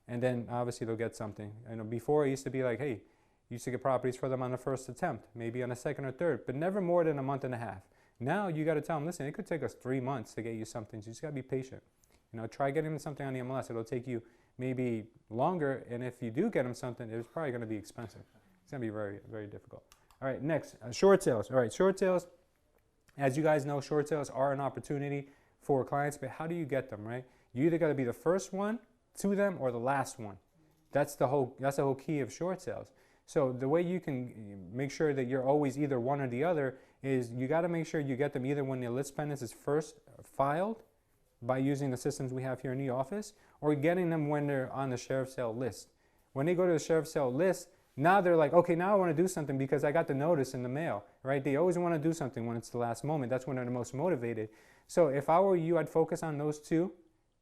and then obviously they'll get something. And before, it used to be like, hey, you used to get properties for them on the first attempt, maybe on the second or third, but never more than a month and a half. Now you got to tell them, listen, it could take us 3 months to get you something. So you just got to be patient. You know, try getting them something on the MLS. It'll take you maybe longer, and if you do get them something, it's probably going to be expensive. It's going to be very, very difficult. All right, next, short sales. All right, short sales. As you guys know, short sales are an opportunity for clients, but how do you get them, right? You either got to be the first one to them or the last one. That's the whole key of short sales. So the way you can make sure that you're always either one or the other is you got to make sure you get them either when the list pendants is first filed by using the systems we have here in the office, or getting them when they're on the sheriff sale list. When they go to the sheriff sale list, now they're like, okay, now I want to do something because I got the notice in the mail, right? They always want to do something when it's the last moment. That's when they're the most motivated. So if I were you, I'd focus on those two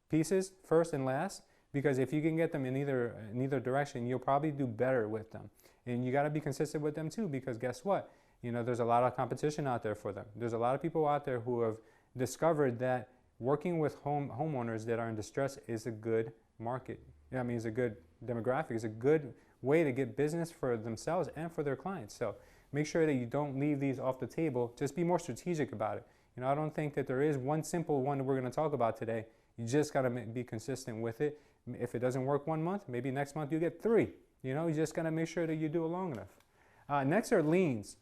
pieces, first and last, because if you can get them in either direction, you'll probably do better with them. And you got to be consistent with them too, because guess what? You know, there's a lot of competition out there for them. There's a lot of people out there who have discovered that working with homeowners that are in distress is a good market. I mean, it's a good demographic. It's a good way to get business for themselves and for their clients. So make sure that you don't leave these off the table. Just be more strategic about it. You know, I don't think that there is one simple one that we're going to talk about today. You just got to be consistent with it. If it doesn't work 1 month, maybe next month you get 3. You know, you just got to make sure that you do it long enough. Next are liens.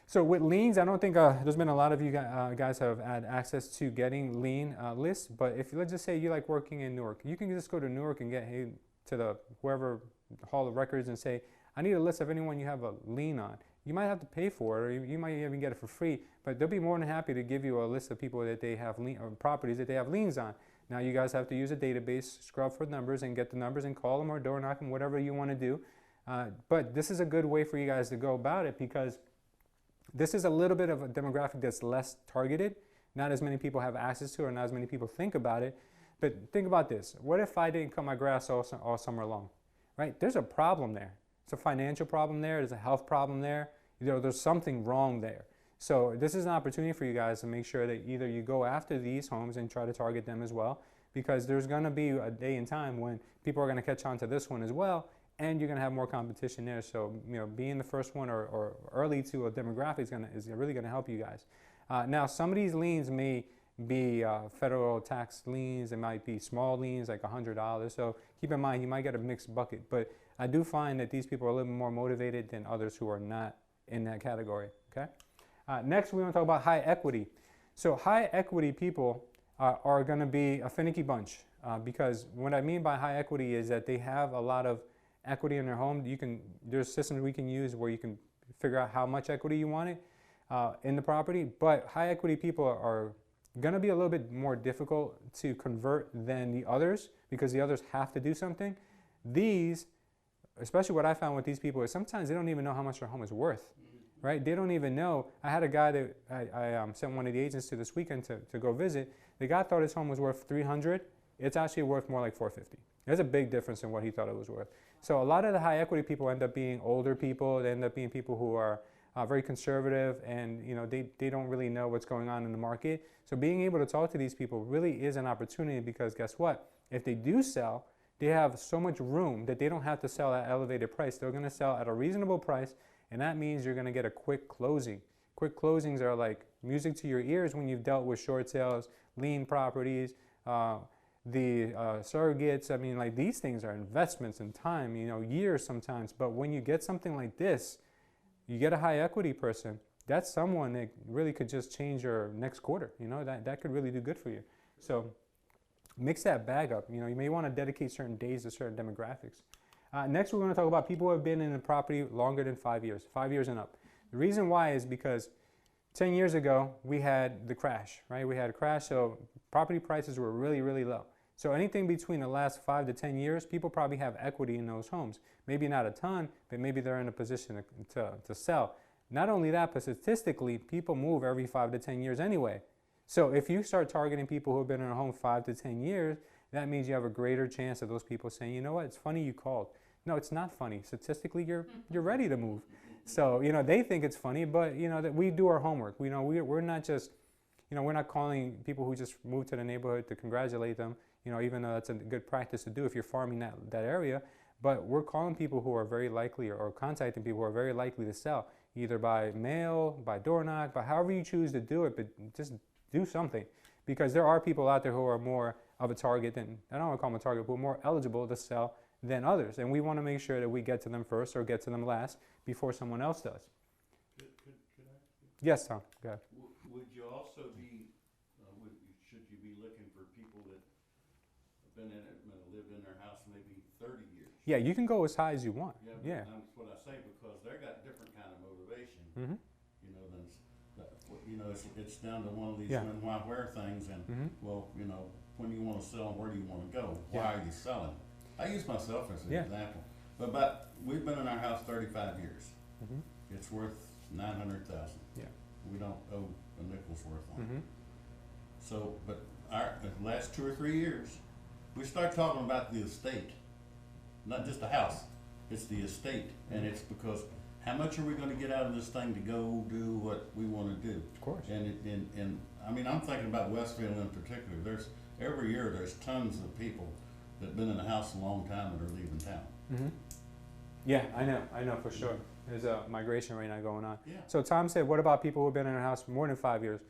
So with liens, I don't think there's been a lot of you guys have had access to getting lien lists. But if let's just say you like working in Newark, you can just go to Newark and get to the whoever Hall of Records and say, I need a list of anyone you have a lien on. You might have to pay for it, or you might even get it for free. But they'll be more than happy to give you a list of people that they have or properties that they have liens on. Now you guys have to use a database, scrub for numbers, and get the numbers and call them or door knock them, whatever you want to do. But this is a good way for you guys to go about it, because this is a little bit of a demographic that's less targeted. Not as many people have access to it, or not as many people think about it. But think about this. What if I didn't cut my grass all summer long? Right? There's a problem there. It's a financial problem there. There's a health problem there. You know, there's something wrong there. So this is an opportunity for you guys to make sure that either you go after these homes and try to target them as well, because there's going to be a day and time when people are going to catch on to this one as well, and you're going to have more competition there. So, you know, being the first one or early to a demographic is really going to help you guys. Now, some of these liens may be federal tax liens. It might be small liens, like $100. So keep in mind, you might get a mixed bucket. But I do find that these people are a little more motivated than others who are not in that category. Okay. Next, we want to talk about high equity. So high equity people are going to be a finicky bunch, because what I mean by high equity is that they have a lot of equity in their home. There's systems we can use where you can figure out how much equity you want in the property. But high equity people are going to be a little bit more difficult to convert than the others, because the others have to do something. These, especially what I found with these people, is sometimes they don't even know how much their home is worth. Right? They don't even know. I had a guy that I sent one of the agents to this weekend to go visit. The guy thought his home was worth $300. It's actually worth more like $450. There's a big difference in what he thought it was worth. So a lot of the high equity people end up being older people. They end up being people who are very conservative, and they don't really know what's going on in the market. So being able to talk to these people really is an opportunity, because guess what? If they do sell, they have so much room that they don't have to sell at elevated price. They're going to sell at a reasonable price, and that means you're going to get a quick closing. Quick closings are like music to your ears when you've dealt with short sales, lien properties, the surrogates. I mean, like, these things are investments in time, years sometimes. But when you get something like this, you get a high equity person, that's someone that really could just change your next quarter. That could really do good for you. So mix that bag up. You may want to dedicate certain days to certain demographics. Next, we're going to talk about people who have been in the property longer than 5 years, 5 years and up. The reason why is because 10 years ago, we had the crash, right? We had a crash, so property prices were really, really low. So anything between the last 5 to 10 years, people probably have equity in those homes. Maybe not a ton, but maybe they're in a position to sell. Not only that, but statistically, people move every 5 to 10 years anyway. So if you start targeting people who have been in a home 5 to 10 years, that means you have a greater chance of those people saying, you know what, it's funny you called. No, it's not funny. Statistically, you're ready to move. So, they think it's funny, but, that we do our homework. We're not just, we're not calling people who just moved to the neighborhood to congratulate them, even though that's a good practice to do if you're farming that area. But we're calling people who are very likely, or contacting people who are very likely to sell, either by mail, by door knock, by however you choose to do it, but just do something. Because there are people out there who are more of a target than, I don't want to call them a target, but more eligible to sell than others. And we want to make sure that we get to them first or get to them last before someone else does. Could I? Yes, Tom, go ahead. Would you also be, should you be looking for people that have been in it, lived in their house maybe 30 years? Yeah, you can go as high as you want. Yeah. That's what I say, because they got different kind of motivation. Mm-hmm. It's down to one of these Yeah. when, why, where things, and well, when you want to sell, where do you want to go? Why are you selling? I use myself as an example, but we've been in our house 35 years. Mm-hmm. It's worth $900,000. Yeah. We don't owe a nickel's worth on it. Mm-hmm. So, but the last 2 or 3 years, we start talking about the estate, not just the house. It's the estate, and it's because how much are we going to get out of this thing to go do what we want to do? Of course. And I mean, I'm thinking about Westfield in particular. Every year there's tons of people that have been in the house a long time and are leaving town. Mm-hmm. Yeah, I know for sure. There's a migration right now going on. Yeah. So Tom said, what about people who have been in a house more than 5 years?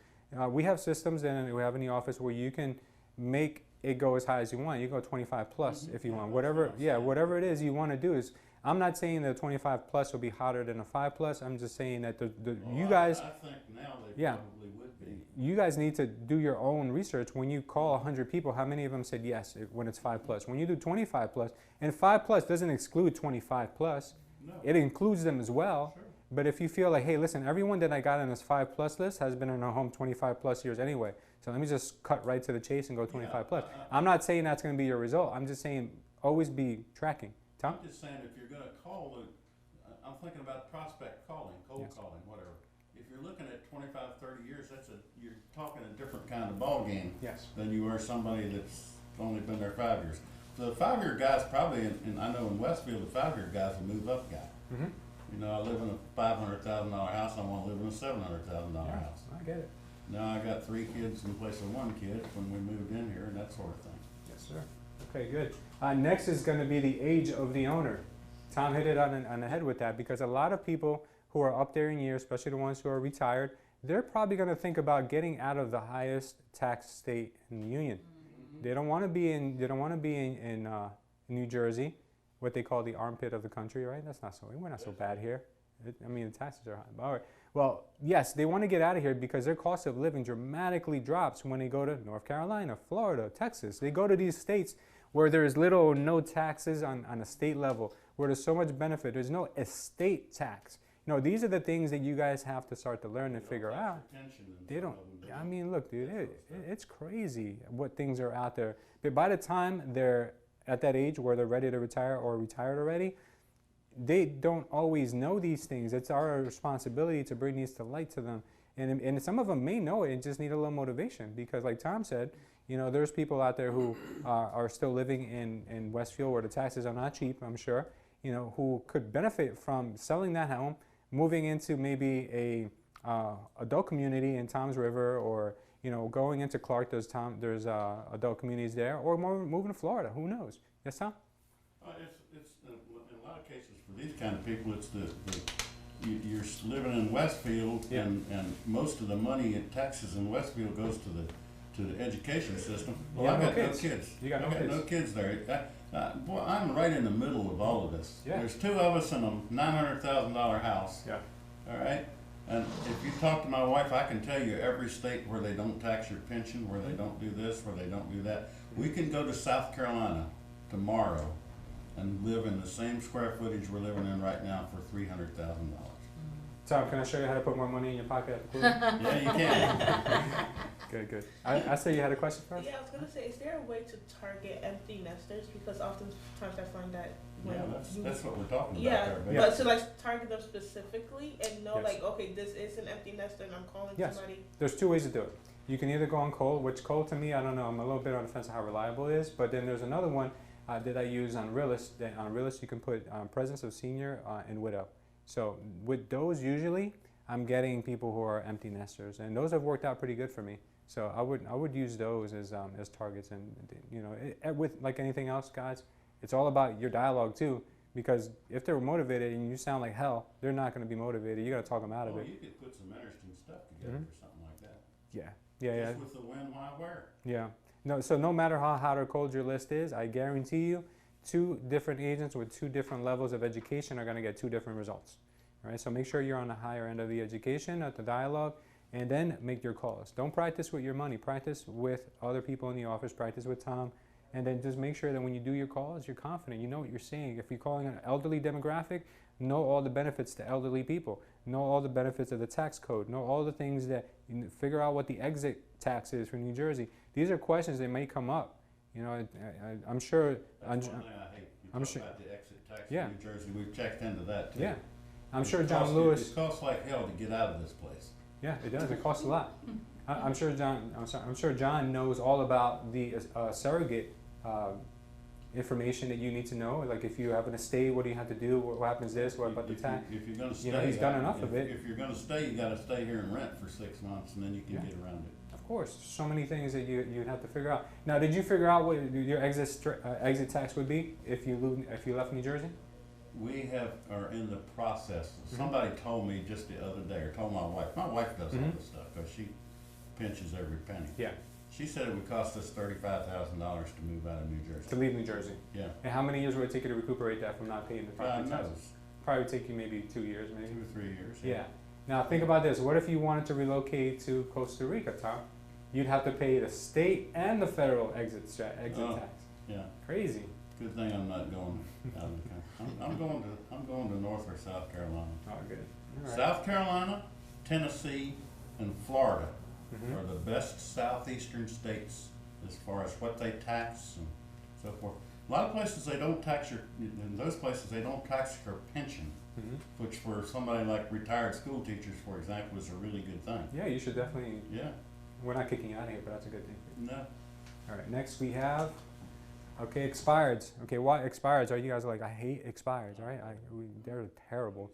We have systems, and we have in the office where you can make it go as high as you want. You go 25 plus if you want. Whatever it is you want to do is. I'm not saying that 25 plus will be hotter than a 5 plus. I'm just saying that you guys. I think now they probably would be. You guys need to do your own research. When you call 100 people, how many of them said yes when it's 5 plus? When you do 25 plus, and 5 plus doesn't exclude 25 plus. No. It includes them as well. Sure. But if you feel like, hey, listen, everyone that I got on this 5 plus list has been in a home 25 plus years anyway. So let me just cut right to the chase and go 25 plus. I'm not saying that's going to be your result. I'm just saying always be tracking. Tom? I'm just saying, if you're going to call, I'm thinking about prospect calling, cold calling, whatever. If you're looking at 25, 30 years, you're talking a different kind of ball game than you are somebody that's only been there 5 years. So the 5-year guy's probably, and I know in Westfield, the 5-year guy's a move up guy. Mm-hmm. I live in a $500,000 house. I want to live in a $700,000 house. I get it. Now I got 3 kids in place of 1 kid when we moved in here, and that sort of thing. Yes, sir. Okay, good. Next is going to be the age of the owner. Tom hit it on the head with that, because a lot of people who are up there in years, especially the ones who are retired, they're probably going to think about getting out of the highest tax state in the union. Mm-hmm. They don't want to be in New Jersey, what they call the armpit of the country, right? That's not so. We're not so bad here. The taxes are high. All right. Well, yes, they want to get out of here because their cost of living dramatically drops when they go to North Carolina, Florida, Texas. They go to these states where there's little or no taxes on a state level, where there's so much benefit. There's no estate tax. These are the things that you guys have to start to learn and figure out. They don't. I mean, look, dude, it's crazy what things are out there. But by the time they're at that age where they're ready to retire or retired already, they don't always know these things. It's our responsibility to bring these to light to them. And some of them may know it and just need a little motivation, because like Tom said, there's people out there who are still living in Westfield where the taxes are not cheap, I'm sure, who could benefit from selling that home, moving into maybe a adult community in Toms River, or going into Clark, there's adult communities there, or moving to Florida. Who knows? Yes, Tom? It's in a lot of cases for these kind of people, it's you're living in Westfield, Yeah. and most of the money in taxes in Westfield goes to the education system. Well, You I've got got no no kids. kids. You got no I got kids. no kids there. Boy, I'm right in the middle of all of this. Yeah. There's two of us in a $900,000 house. Yeah. All right. And if you talk to my wife, I can tell you every state where they don't tax your pension, where they don't do this, where they don't do that. We can go to South Carolina tomorrow and live in the same square footage we're living in right now for $300,000. Tom, can I show you how to put more money in your pocket at the pool? Yeah, you can. Good, good. I say you had a question first? Yeah, I was gonna say, is there a way to target empty nesters? Because oftentimes I find that when Yeah, that's what we're talking about yeah, there. Yeah. but to like target them specifically and know Yes. like, okay, this is an empty nester and I'm calling Yes. somebody. There's two ways to do it. You can either go on cold, which cold to me, I don't know, I'm a little bit on the fence of how reliable it is, but then there's another one that I use on Realist. On Realist, you can put presence of senior and widow. So with those, usually, I'm getting people who are empty nesters, and those have worked out pretty good for me. So I would use those as targets, and with like anything else, guys, it's all about your dialogue too. Because if they're motivated and you sound like hell, they're not going to be motivated. You got to talk them out of Oh, it. you could put some interesting stuff together or something like that. Yeah. Just with the when, why, where. Yeah. No, so no matter how hot or cold your list is, I guarantee you, two different agents with two different levels of education are going to get two different results. All right. So make sure you're on the higher end of the education at the dialogue, and then make your calls. Don't practice with your money. Practice with other people in the office. Practice with Tom, and then just make sure that when you do your calls, you're confident. You know what you're saying. If you're calling an elderly demographic, know all the benefits to elderly people. Know all the benefits of the tax code. Know all the things that figure out what the exit tax is for New Jersey. These are questions that may come up. I'm sure. That's one thing I hate. You talk about the exit tax Yeah. in New Jersey. We've checked into that too. Yeah, I'm sure It John costs- Lewis. It costs like hell to get out of this place. Yeah, it does. It costs a lot. I'm sure John. I'm sure John knows all about the surrogate information that you need to know. Like if you have an estate, what do you have to do? What happens this? What about the tax? If you're going to stay, he's done enough of it. If you're going to stay, you got to stay here and rent for 6 months, and then you can Yeah. get around it. Of course, so many things that you'd have to figure out. Now, did you figure out what your exit tax would be if you left New Jersey? We are in the process. Mm-hmm. Somebody told me just the other day, or told my wife. My wife does all Mhm. this stuff because she pinches every penny. Yeah, She said it would cost us $35,000 to move out of New Jersey. to leave New Jersey. Yeah, And how many years would it take you to recuperate that from not paying the property God taxes? knows, Probably take you maybe 2 years, maybe. 2 or 3 years. Yeah. Now think about this. What if you wanted to relocate to Costa Rica, Tom? You'd have to pay the state and the federal exit Oh. tax. Yeah. Crazy. Good thing I'm not going out of the country. I'm going to North or South Carolina. Oh, good. All right. South Carolina, Tennessee, and Florida Mhm. are the best southeastern states as far as what they tax and so forth. A lot of places they don't tax in those places they don't tax your pension, Mhm. which for somebody like retired school teachers, for example, is a really good thing. Yeah, you should definitely. Yeah, We're not kicking you out of here, but that's a good thing. no, All right. Next we have. Okay, expireds. Okay, why expireds? Are you guys like I hate expireds? All right, they're terrible.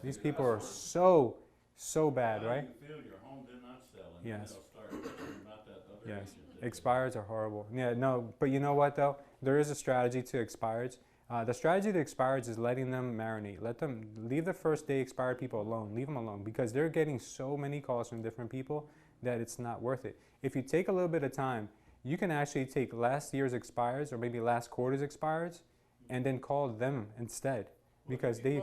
These people are so bad, How right? you feel your home did not sell, and Yes. then they'll start talking about that other Yes. agent that- Expireds are horrible. Yeah, no, but you know what though? There is a strategy to expireds. The strategy to expireds is letting them marinate. Leave the first day expired people alone. Leave them alone because they're getting so many calls from different people that it's not worth it. If you take a little bit of time, you can actually take last year's expireds or maybe last quarter's expireds and then call them instead Well, because if you they've.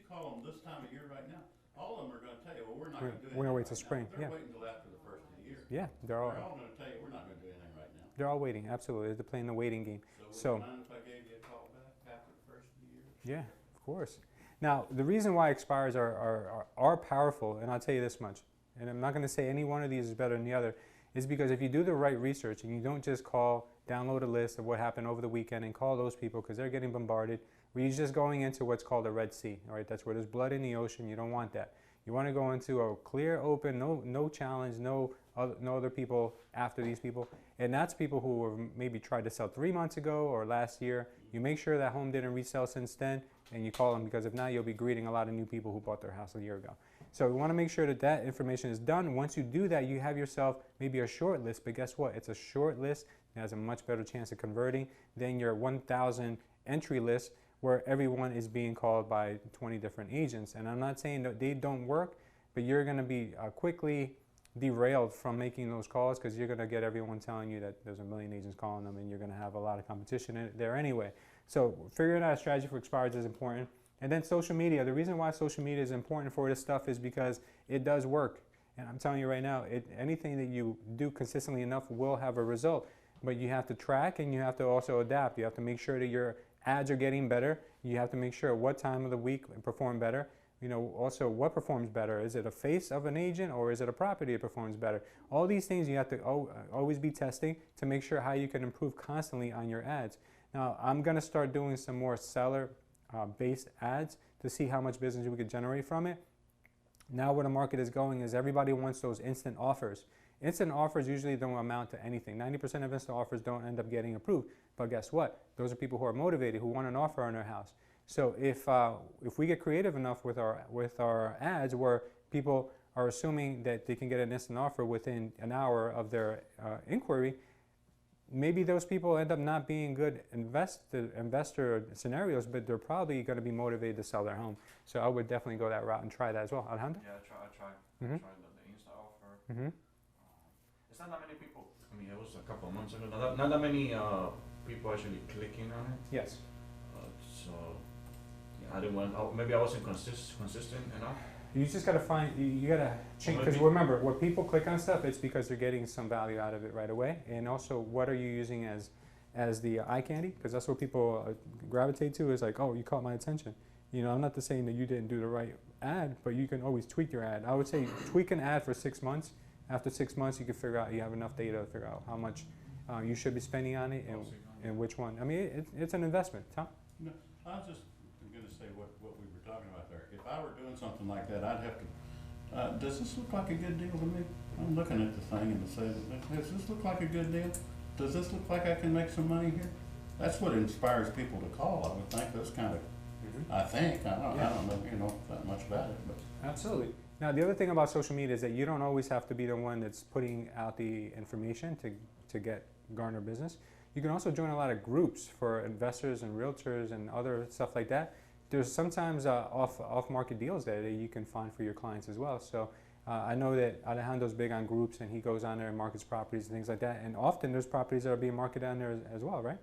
call them this time of year right now, all of them are going to tell you, well, we're not We're- going to do anything. we're gonna wait till right spring, now. They're yeah. waiting until after the first of the year. Yeah, They're all going to tell you, we're not going to do anything right now. they're all waiting. Absolutely, they're playing the waiting game. So would So- you mind if I gave you a call back after the first of the year? Yeah, of course. Now, the reason why expires are powerful, and I'll tell you this much, and I'm not going to say any one of these is better than the other, is because if you do the right research and you don't just download a list of what happened over the weekend and call those people because they're getting bombarded, where you're just going into what's called a Red Sea, all right? That's where there's blood in the ocean. You don't want that. You want to go into a clear, open, no challenge, no other people after these people. And that's people who have maybe tried to sell 3 months ago or last year. You make sure that home didn't resell since then, and you call them, because if not, you'll be greeting a lot of new people who bought their house a year ago. So we want to make sure that that information is done. Once you do that, you have yourself maybe a short list, but guess what? It's a short list that has a much better chance of converting than your 1,000 entry list where everyone is being called by 20 different agents. And I'm not saying that they don't work, but you're going to be quickly derailed from making those calls, because you're going to get everyone telling you that there's a million agents calling them, and you're going to have a lot of competition there anyway. So figuring out a strategy for expireds is important. And then social media. The reason why social media is important for this stuff is because it does work. And I'm telling you right now, anything that you do consistently enough will have a result. But you have to track, and you have to also adapt. You have to make sure that your ads are getting better. You have to make sure what time of the week perform better. You know, also what performs better. Is it a face of an agent, or is it a property that performs better? All these things you have to always be testing to make sure how you can improve constantly on your ads. Now, I'm going to start doing some more seller based ads to see how much business we could generate from it. Now where the market is going is everybody wants those instant offers. Instant offers usually don't amount to anything. 90% of instant offers don't end up getting approved. But guess what? Those are people who are motivated, who want an offer on their house. So if we get creative enough with our ads where people are assuming that they can get an instant offer within an hour of their inquiry, maybe those people end up not being good investor scenarios, but they're probably going to be motivated to sell their home. So I would definitely go that route and try that as well. Alejandro? Yeah, I tried Mhm. the Insta offer. Mm-hmm. It's not that many people. I mean, it was a couple of months ago. Not that many people actually clicking on it. Yes. So yeah, I didn't want. Maybe I wasn't consistent enough. You just got to find, you got to change, because Maybe- remember, when people click on stuff, it's because they're getting some value out of it right away. And also, what are you using as the eye candy? Because that's what people gravitate to, is like, oh, you caught my attention. You know, I'm not saying that you didn't do the right ad, but you can always tweak your ad. I would say tweak an ad for 6 months. After 6 months, you can figure out, you have enough data to figure out how much you should be spending on it and which one. I mean, it's an investment. Tom? No, I was just going to say what we were talking about there. If I were doing something like that, I'd have to, does this look like a good deal to me? I'm looking at the thing and say, does this look like a good deal? Does this look like I can make some money here? That's what inspires people to call, I would think. That's kind of, I think, I don't know, that much about it, but. Absolutely. Now, the other thing about social media is that you don't always have to be the one that's putting out the information to garner business. You can also join a lot of groups for investors and realtors and other stuff like that. There's sometimes off-market deals there that you can find for your clients as well. So I know that Alejandro's big on groups, and he goes on there and markets properties and things like that. And often there's properties that are being marketed on there as well, right?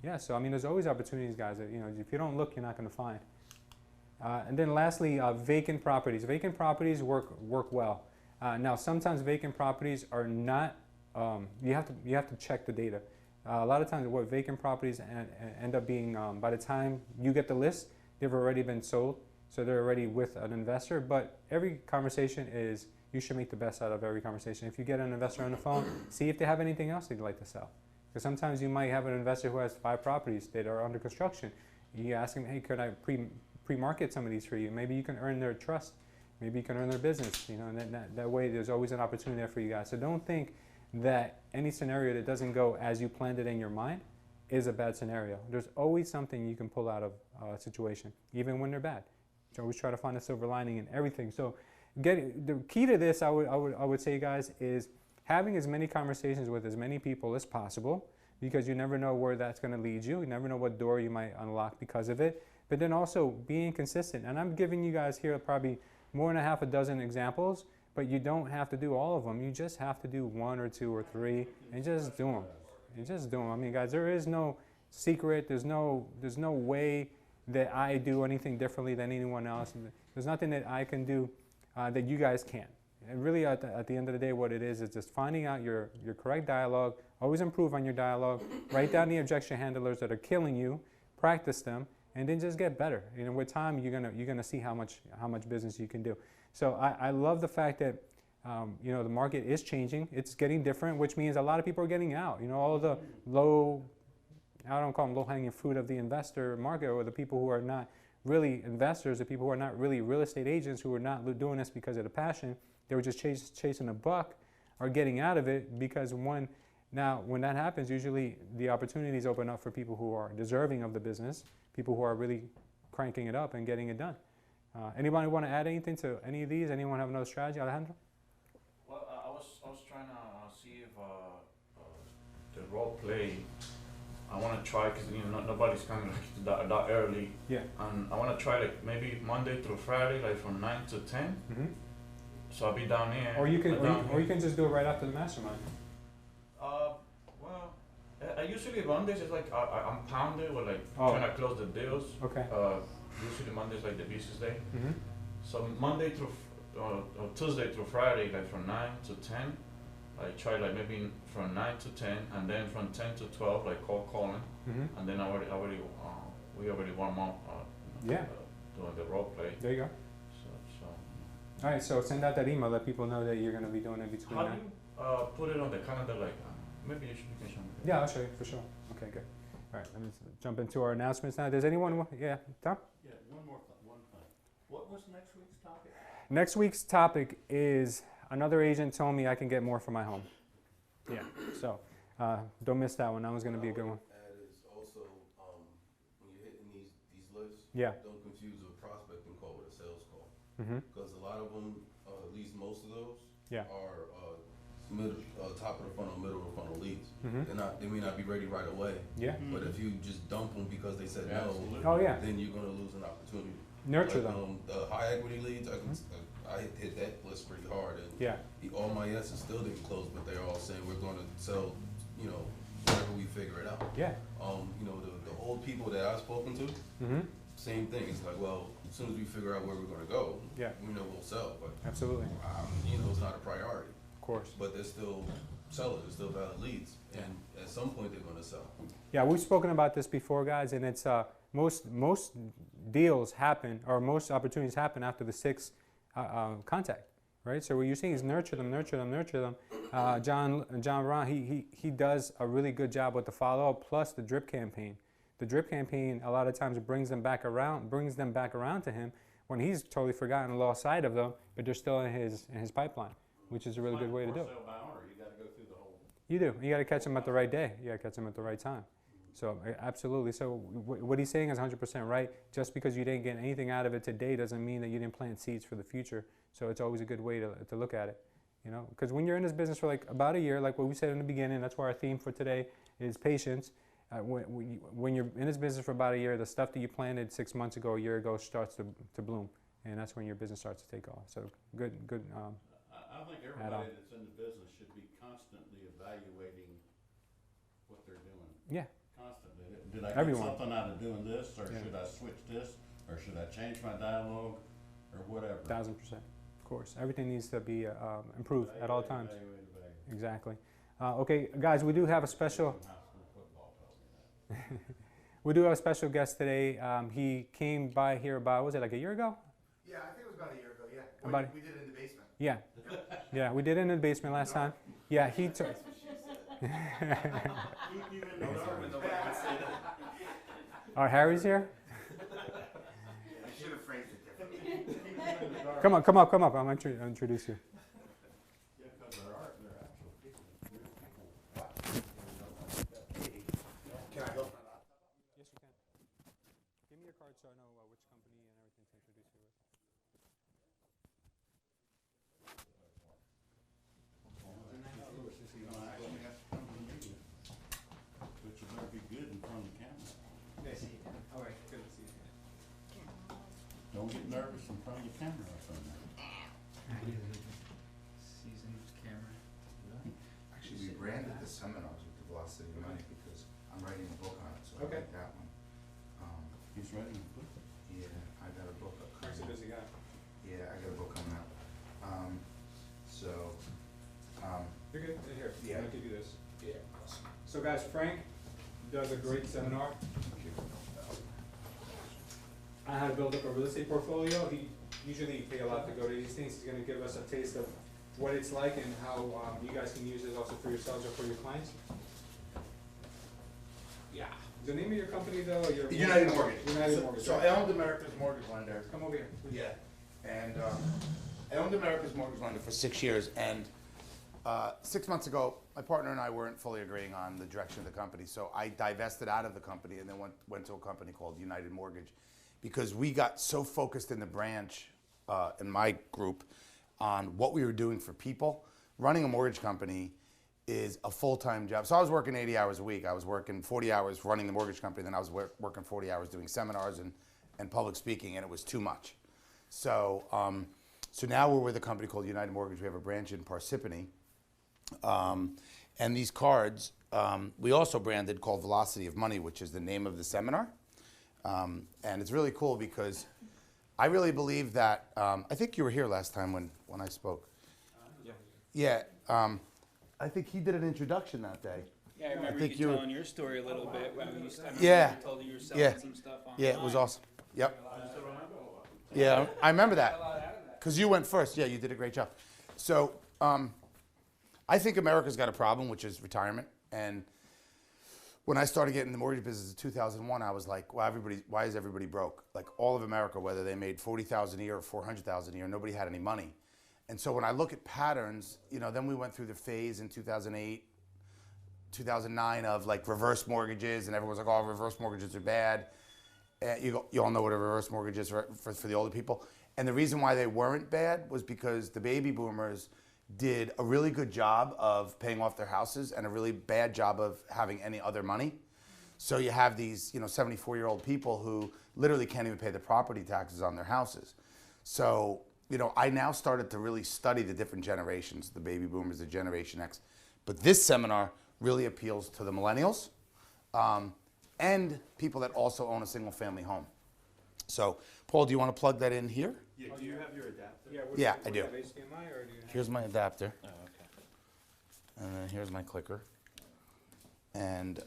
Yeah, so I mean, there's always opportunities, guys, that, you know, if you don't look, you're not going to find. And then lastly, vacant properties. Vacant properties work well. Now, sometimes vacant properties are not, you have to check the data. A lot of times what vacant properties end up being, by the time you get the list, they've already been sold. So they're already with an investor. But every conversation is, you should make the best out of every conversation. If you get an investor on the phone, see if they have anything else they'd like to sell. Because sometimes you might have an investor who has 5 properties that are under construction. You ask them, hey, could I pre-market some of these for you? Maybe you can earn their trust. Maybe you can earn their business. You know, and that way there's always an opportunity there for you guys. So don't think that any scenario that doesn't go as you planned it in your mind is a bad scenario. There's always something you can pull out of a situation, even when they're bad. So always try to find a silver lining in everything. So the key to this, I would say, guys, is having as many conversations with as many people as possible, because you never know where that's going to lead you. You never know what door you might unlock because of it. But then also being consistent. And I'm giving you guys here probably more than a half dozen examples, but you don't have to do all of them. You just have to do 1 or 2 or 3 and just do them. You just do them. I mean, guys, there is no secret. There's no way that I do anything differently than anyone else. There's nothing that I can do that you guys can't. And really, at the end of the day, what it is just finding out your correct dialogue. Always improve on your dialogue. Write down the objection handlers that are killing you. Practice them, and then just get better. You know, with time, you're gonna see how much business you can do. So I love the fact that you know, the market is changing. It's getting different, which means a lot of people are getting out. You know, all of the I don't call them low-hanging fruit of the investor market, or the people who are not really investors, the people who are not really real estate agents, who are not doing this because of the passion, they were just chasing a buck, are getting out of it because now when that happens, usually the opportunities open up for people who are deserving of the business, people who are really cranking it up and getting it done. Anybody want to add anything to any of these? Anyone have another strategy, Alejandro? Well, I was trying to see if the role play. I want to try because nobody's coming like that early. Yeah. And I want to try like maybe Monday through Friday, like from 9 to 10. Mm-hmm. So I'll be down here. Or you can just do it right after the mastermind. Well, I usually Mondays is like I'm pounded with like Oh. trying to close the deals. Okay. Usually Monday's like the busiest day. Mm-hmm. So Monday through or Tuesday through Friday, like from 9 to 10. I try like maybe from 9 to 10, and then from 10 to 12, like calling, Mm-hmm. and then we already warm up. Yeah. Doing the role play. There you go. So. All right, so send out that email, let people know that you're going to be doing it between How do now. you put it on the calendar? Like maybe you can show me. Yeah, I'll show you for sure. Okay, good. All right, let me jump into our announcements now. Does anyone? Yeah, Tom? Yeah, one thing. What was next week's topic? Next week's topic is another agent told me I can get more for my home. Yeah, so don't miss that one. That one's going to be a good one. Add is also when you're hitting these lists, Yeah. don't confuse a prospecting call with a sales call, Mm-hmm. because a lot of them, at least most of those, Yeah. are top of the funnel, middle of the funnel leads. Mm-hmm. They may not be ready right away, Yeah. but if you just dump them because they said no, Absolutely. Oh, yeah. then you're gonna lose an opportunity. Nurture Like, them. the high equity leads, I hit that list pretty hard, and Yeah. all my yeses still didn't close, but they're all saying we're gonna sell, whenever we figure it out. Yeah. The old people that I've spoken to, Mm-hmm. same thing. It's like, well, as soon as we figure out where we're gonna go, Yeah. we know we'll sell, but Absolutely. it's not a priority. Of course. But they're still sellers, they're still valid leads, and at some point they're gonna sell. Yeah, we've spoken about this before, guys, and it's most deals happen, or most opportunities happen after the sixth contact, right? So what you're saying is nurture them. John Ron, he does a really good job with the follow-up plus the drip campaign. The drip campaign a lot of times brings them back around to him when he's totally forgotten and lost sight of them, but they're still in his pipeline, which is a really good way to do it. Sale by owner, you gotta go through the whole. You do. You got to catch them at the right day. You got to catch them at the right time. So absolutely. So what he's saying is 100% right. Just because you didn't get anything out of it today doesn't mean that you didn't plant seeds for the future. So it's always a good way to look at it. Because when you're in this business for like about a year, like what we said in the beginning, that's why our theme for today is patience. When you're in this business for about a year, the stuff that you planted 6 months ago, a year ago, starts to bloom, and that's when your business starts to take off. So good. I think everybody that's in the business should be constantly evaluating what they're doing. Yeah. Constantly. Did I get Everyone. something out of doing this, or Yeah. should I switch this, or should I change my dialogue, or whatever? 1000%. Of course, everything needs to be improved at all times. Evaluate. Exactly. Okay, guys, we do have a special. High school football taught me that. We do have a special guest today. He came by here about, was it like a year ago? Yeah, I think it was about a year ago, yeah. About- We did it in the basement. Yeah. Yeah, we did it in the basement last time. Yeah, he took. Keep you in the dark. Our Harry's here? I should have phrased it differently. Keep you in the dark. Come up. I'll introduce you. Yeah, 'cause they're actual people. Can I help? Yes, you can. Give me your card so I know which company and everything to introduce you with. But you better be good in front of the camera. All right, good to see you. Don't get nervous in front of the camera or something. Seasoned camera. Actually, we branded the seminars with the Velocity of Money because I'm writing a book on it, so I Okay. like that one. He's ready to put. Yeah, I got a book coming He's a out. busy guy. Yeah, I got a book coming out. You're good. Here, Yeah. I'll give you this. Yeah, awesome. So, guys, Frank does a great seminar on how to build up a real estate portfolio. He usually pay a lot to go to these things. He's going to give us a taste of what it's like and how you guys can use it also for yourselves or for your clients. Yeah, The name of your company, though? Your United Mortgage. United Mortgage. So right? I owned America's Mortgage Lender. Come over here. Please. Yeah, and I owned America's Mortgage Lender for 6 years, and 6 months ago, my partner and I weren't fully agreeing on the direction of the company, so I divested out of the company and then went to a company called United Mortgage, because we got so focused in the branch, in my group, on what we were doing for people. Running a mortgage company is a full-time job. So I was working 80 hours a week. I was working 40 hours running the mortgage company, then I was working 40 hours doing seminars and public speaking, and it was too much. So, so now we're with a company called United Mortgage. We have a branch in Parsippany. And these cards, we also branded called Velocity of Money, which is the name of the seminar. And it's really cool because I really believe that, I think you were here last time when I spoke. Yeah. I think he did an introduction that day. Yeah, I remember think you you telling your story a little bit. When you Yeah. you told you were selling Yeah. some stuff online. Yeah, it was awesome. Yep. Yeah, I remember that. Because you went first. Yeah, you did a great job. So I think America's got a problem, which is retirement. And when I started getting in the mortgage business in 2001, I was like, well, why is everybody broke? Like all of America, whether they made $40,000 a year or $400,000 a year, nobody had any money. And so when I look at patterns, you know, then we went through the phase in 2008, 2009 of like reverse mortgages, and everyone's like, oh, reverse mortgages are bad. You all know what a reverse mortgage is for the older people. And the reason why they weren't bad was because the baby boomers did a really good job of paying off their houses and a really bad job of having any other money. So you have these, you know, 74-year-old people who literally can't even pay the property taxes on their houses. So, you know, I now started to really study the different generations, the baby boomers, the Generation X. But this seminar really appeals to the millennials and people that also own a single family home. So, Paul, do you want to plug that in here? Yeah, do you have your adapter? Yeah, I do. Have HDMI or do you have... Here's my adapter. Oh, okay. And then here's my clicker. And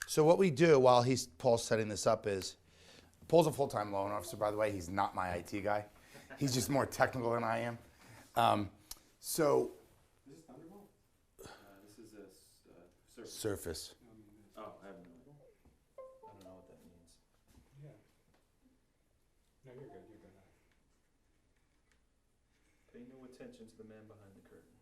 so what we do while Paul's setting this up is, Paul's a full-time loan officer, by the way. He's not my IT guy. He's just more technical than I am. So Is this Thunderbolt? This is a Surface. Oh, I have no idea. I don't know what that means. Yeah. No, you're good. You're good. Pay no attention to the man behind the curtain.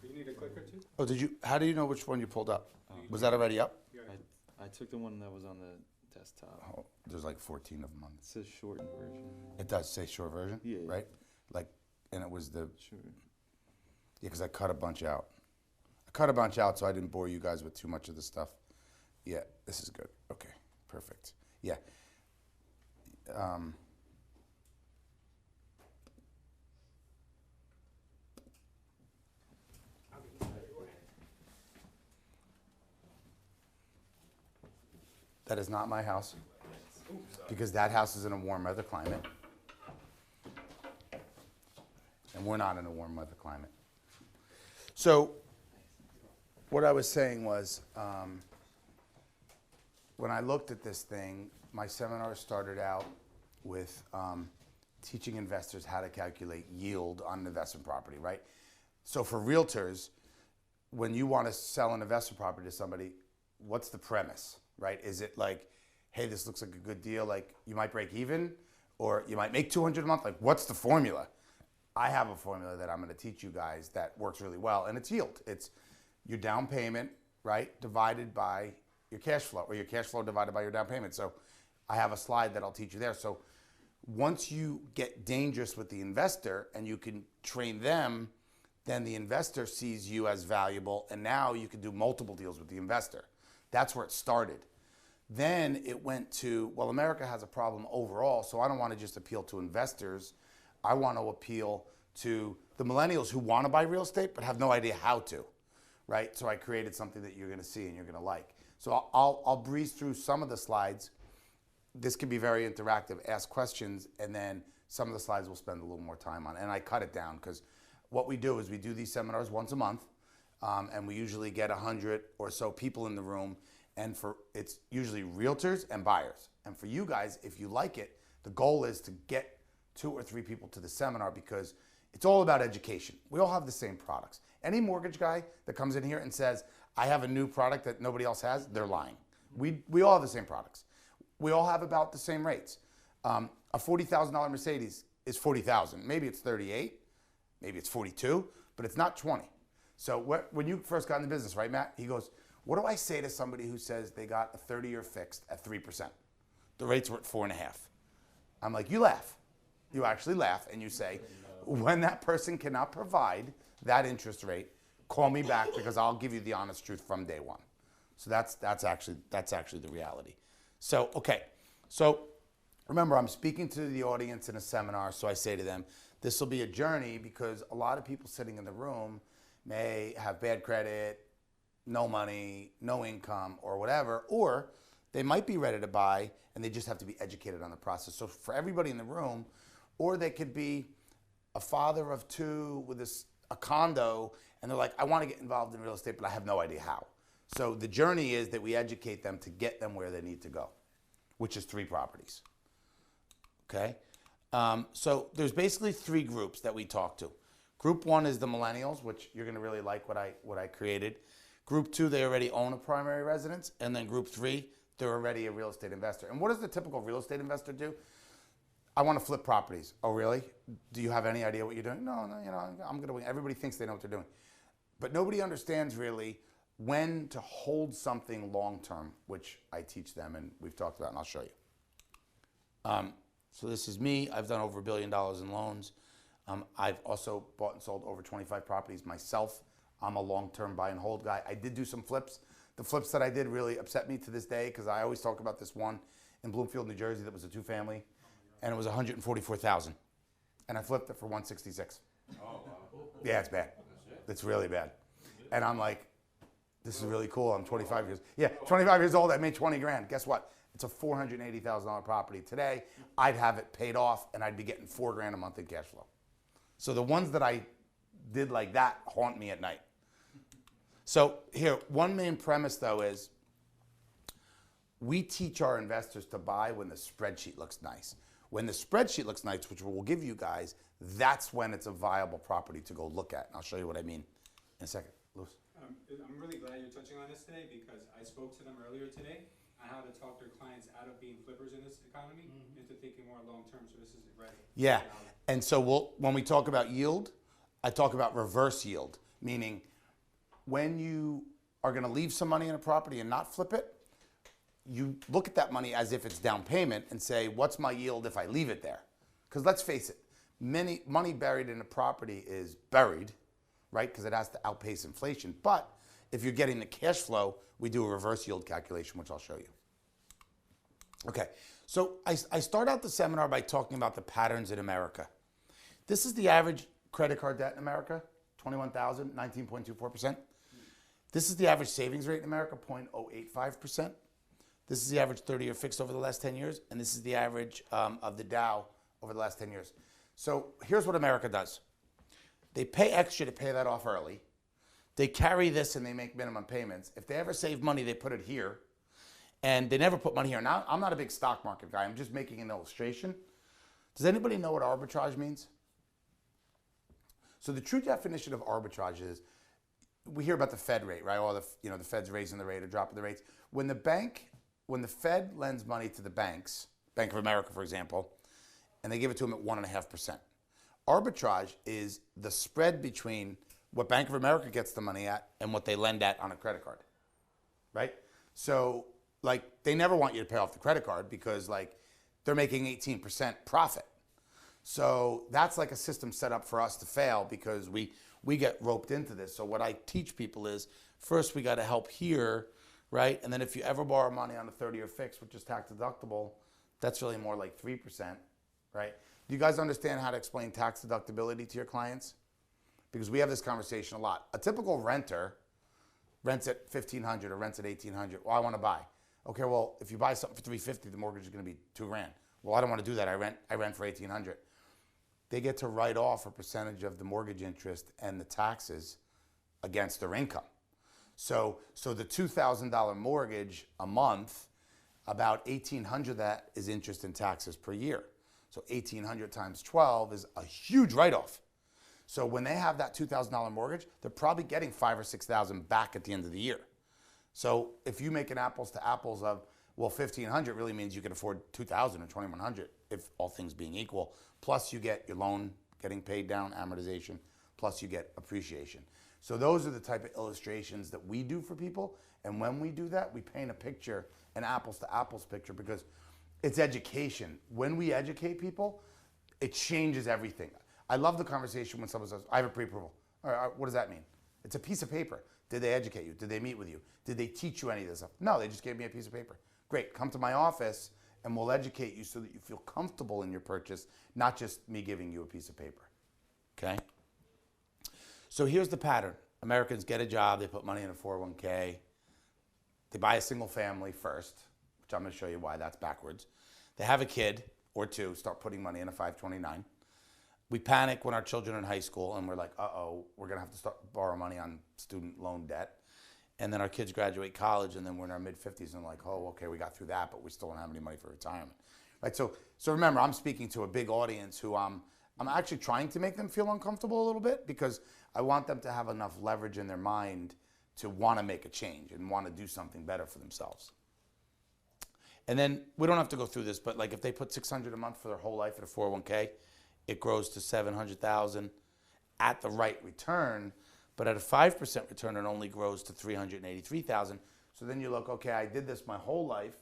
Do you need a clicker too? Oh, how do you know which one you pulled up? Was that already up? Yeah. I took the one that was on the desktop. Oh, there's like 14 of them on It says shortened version. it. Does say short version? Yeah. Right? Like, and it was the, Sure. yeah, because I cut a bunch out. I cut a bunch out so I didn't bore you guys with too much of the stuff. Yeah, this is good. Okay, perfect. Yeah. That is not my house, because that house is in a warm weather climate. And we're not in a warm weather climate. So what I was saying was, when I looked at this thing, my seminar started out with teaching investors how to calculate yield on an investment property, right? So for realtors, when you want to sell an investment property to somebody, what's the premise, right? Is it like, hey, this looks like a good deal, like you might break even, or you might make 200 a month? Like, what's the formula? I have a formula that I'm going to teach you guys that works really well, and it's yield. It's your down payment, right, divided by your cash flow, or your cash flow divided by your down payment. So I have a slide that I'll teach you there. So once you get dangerous with the investor and you can train them, then the investor sees you as valuable, and now you can do multiple deals with the investor. That's where it started. Then it went to, well, America has a problem overall, so I don't want to just appeal to investors. I want to appeal to the millennials who want to buy real estate but have no idea how to, right? So I created something that you're going to see and you're going to like. So I'll breeze through some of the slides. This can be very interactive. Ask questions, and then some of the slides we'll spend a little more time on. And I cut it down because what we do is we do these seminars once a month, and we usually get 100 or so people in the room. And it's usually realtors and buyers. And for you guys, if you like it, the goal is to get 2 or 3 people to the seminar because it's all about education. We all have the same products. Any mortgage guy that comes in here and says, I have a new product that nobody else has, they're lying. We all have the same products. We all have about the same rates. A $40,000 Mercedes is $40,000. Maybe it's 38, maybe it's 42, but it's not 20. So when you first got in the business, right, Matt? He goes, what do I say to somebody who says they got a 30-year fixed at 3%? The rates were at 4.5. I'm like, you laugh. You actually laugh and you say, when that person cannot provide that interest rate, call me back because I'll give you the honest truth from day one. So that's actually the reality. So, okay. So remember, I'm speaking to the audience in a seminar, so I say to them, this will be a journey because a lot of people sitting in the room may have bad credit, no money, no income, or whatever, or they might be ready to buy and they just have to be educated on the process. So for everybody in the room, or they could be a father of 2 with a condo and they're like, I want to get involved in real estate, but I have no idea how. So the journey is that we educate them to get them where they need to go, which is 3 properties. Okay? So there's basically 3 groups that we talk to. Group 1 is the millennials, which you're going to really like what I created. Group 2, they already own a primary residence. And then group 3, they're already a real estate investor. And what does the typical real estate investor do? I want to flip properties. Oh, really? Do you have any idea what you're doing? No, I'm going to win. Everybody thinks they know what they're doing. But nobody understands really when to hold something long-term, which I teach them and we've talked about, and I'll show you. So this is me. I've done over $1 billion in loans. I've also bought and sold over 25 properties myself. I'm a long-term buy and hold guy. I did do some flips. The flips that I did really upset me to this day because I always talk about this one in Bloomfield, New Jersey that was a 2-family, and it was $144,000, and I flipped it for $166. Oh, wow. Yeah, it's bad. It's really bad. And I'm like, this is really cool. I'm 25 years. Yeah, 25 years old. I made 20 grand. Guess what? It's a $480,000 property. Today, I'd have it paid off, and I'd be getting $4 grand a month in cash flow. So the ones that I did like that haunt me at night. So here, one main premise though is we teach our investors to buy when the spreadsheet looks nice. When the spreadsheet looks nice, which we'll give you guys, that's when it's a viable property to go look at. And I'll show you what I mean in a second. Lewis. I'm really glad you're touching on this today because I spoke to them earlier today on how to talk their clients out of being flippers in this economy into thinking more long-term. So this is right. Yeah. And so when we talk about yield, I talk about reverse yield, meaning when you are going to leave some money in a property and not flip it, you look at that money as if it's down payment and say, what's my yield if I leave it there? Because let's face it, money buried in a property is buried, right? Because it has to outpace inflation. But if you're getting the cash flow, we do a reverse yield calculation, which I'll show you. Okay, so I start out the seminar by talking about the patterns in America. This is the average credit card debt in America, $21,000, 19.24%. This is the average savings rate in America, 0.085%. This is the average 30-year fixed over the last 10 years, and this is the average of the Dow over the last 10 years. So here's what America does. They pay extra to pay that off early. They carry this and they make minimum payments. If they ever save money, they put it here, and they never put money here. Now, I'm not a big stock market guy. I'm just making an illustration. Does anybody know what arbitrage means? So the true definition of arbitrage is, we hear about the Fed rate, right? All the Fed's raising the rate or dropping the rates. When the Fed lends money to the banks, Bank of America, for example, and they give it to them at 1.5%. Arbitrage is the spread between what Bank of America gets the money at and what they lend at on a credit card, right? So, they never want you to pay off the credit card because, they're making 18% profit. So that's like a system set up for us to fail because we get roped into this. So what I teach people is, first we got to help here, right? And then if you ever borrow money on a 30-year fix, which is tax deductible, that's really more like 3%, right? Do you guys understand how to explain tax deductibility to your clients? Because we have this conversation a lot. A typical renter rents at $1,500 or rents at $1,800. Well, I want to buy. Okay, well, if you buy something for $350, the mortgage is going to be $2 grand. Well, I don't want to do that. I rent for $1,800. They get to write off a percentage of the mortgage interest and the taxes against their income. So the $2,000 mortgage a month, about $1,800 of that is interest and taxes per year. So 1,800 times 12 is a huge write-off. So when they have that $2,000 mortgage, they're probably getting $5,000 or $6,000 back at the end of the year. So if you make an apples to apples of, well, 1,500 really means you can afford 2,000 or 2,100 if all things being equal. Plus you get your loan getting paid down, amortization, plus you get appreciation. So those are the type of illustrations that we do for people. And when we do that, we paint a picture, an apples to apples picture, because it's education. When we educate people, it changes everything. I love the conversation when someone says, I have a pre-approval. All right, what does that mean? It's a piece of paper. Did they educate you? Did they meet with you? Did they teach you any of this stuff? No, they just gave me a piece of paper. Great, come to my office and we'll educate you so that you feel comfortable in your purchase, not just me giving you a piece of paper, okay? So here's the pattern. Americans get a job, they put money in a 401k, they buy a single family first, which I'm gonna show you why that's backwards. They have a kid or two, start putting money in a 529. We panic when our children are in high school and we're like, uh-oh, we're gonna have to start borrow money on student loan debt. And then our kids graduate college and then we're in our mid-50s and like, oh, okay, we got through that, but we still don't have any money for retirement. Right, so remember, I'm speaking to a big audience who I'm actually trying to make them feel uncomfortable a little bit because I want them to have enough leverage in their mind to wanna make a change and wanna do something better for themselves. And then we don't have to go through this, but like if they put $600 a month for their whole life at a 401k, it grows to $700,000 at the right return, but at a 5% return, it only grows to $383,000. So then you look, okay, I did this my whole life.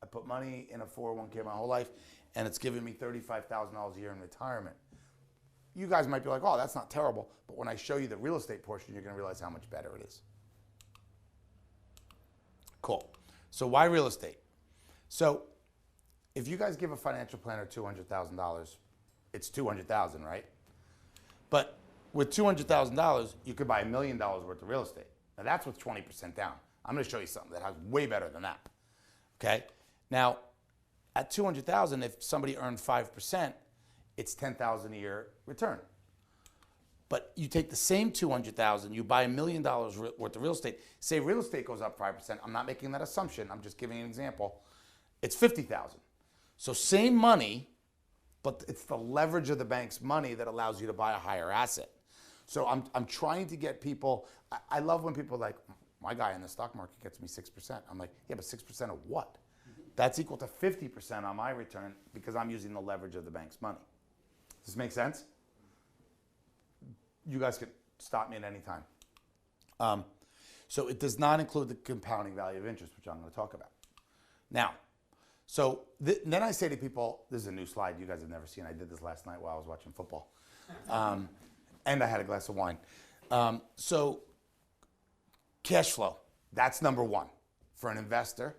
I put money in a 401k my whole life, and it's giving me $35,000 a year in retirement. You guys might be like, oh, that's not terrible. But when I show you the real estate portion, you're gonna realize how much better it is. Cool. So why real estate? So if you guys give a financial planner $200,000, it's $200,000, right? But with $200,000, you could buy $1 million worth of real estate. Now that's with 20% down. I'm gonna show you something that has way better than that, okay? Now, at $200,000, if somebody earned 5%, it's $10,000 a year return. But you take the same $200,000, you buy $1 million worth of real estate. Say real estate goes up 5%. I'm not making that assumption. I'm just giving an example. It's $50,000. So same money, but it's the leverage of the bank's money that allows you to buy a higher asset. So I'm trying to get people. I love when people are like, my guy in the stock market gets me 6%. I'm like, yeah, but 6% of what? That's equal to 50% on my return because I'm using the leverage of the bank's money. Does this make sense? You guys can stop me at any time. So it does not include the compounding value of interest, which I'm going to talk about. Now, so then I say to people, this is a new slide you guys have never seen. I did this last night while I was watching football. And I had a glass of wine. So cash flow, that's number one for an investor.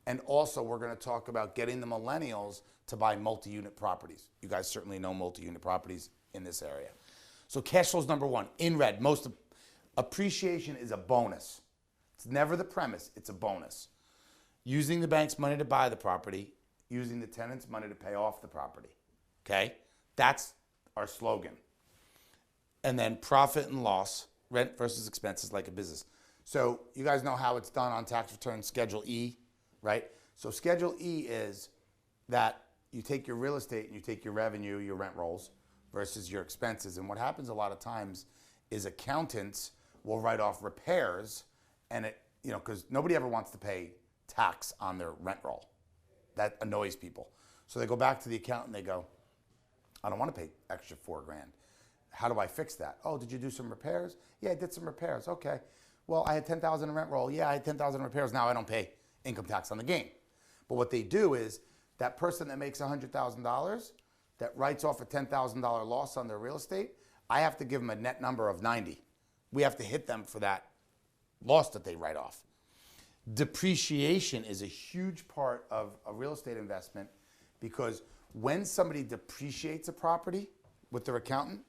And also we're going to talk about getting the millennials to buy multi-unit properties. You guys certainly know multi-unit properties in this area. So cash flow is number one. In red, most appreciation is a bonus. It's never the premise, it's a bonus. Using the bank's money to buy the property, using the tenant's money to pay off the property, okay? That's our slogan. And then profit and loss, rent versus expenses like a business. So you guys know how it's done on tax return Schedule E, right? So Schedule E is that you take your real estate and you take your revenue, your rent rolls, versus your expenses. And what happens a lot of times is accountants will write off repairs and it, you know, because nobody ever wants to pay tax on their rent roll. That annoys people. So they go back to the accountant and they go, I don't want to pay extra $4,000. How do I fix that? Oh, did you do some repairs? Yeah, I did some repairs. Okay. Well, I had $10,000 in rent roll. Yeah, I had $10,000 in repairs. Now I don't pay income tax on the gain. But what they do is that person that makes $100,000 that writes off a $10,000 loss on their real estate, I have to give them a net number of 90. We have to hit them for that loss that they write off. Depreciation is a huge part of a real estate investment because when somebody depreciates a property with their accountant,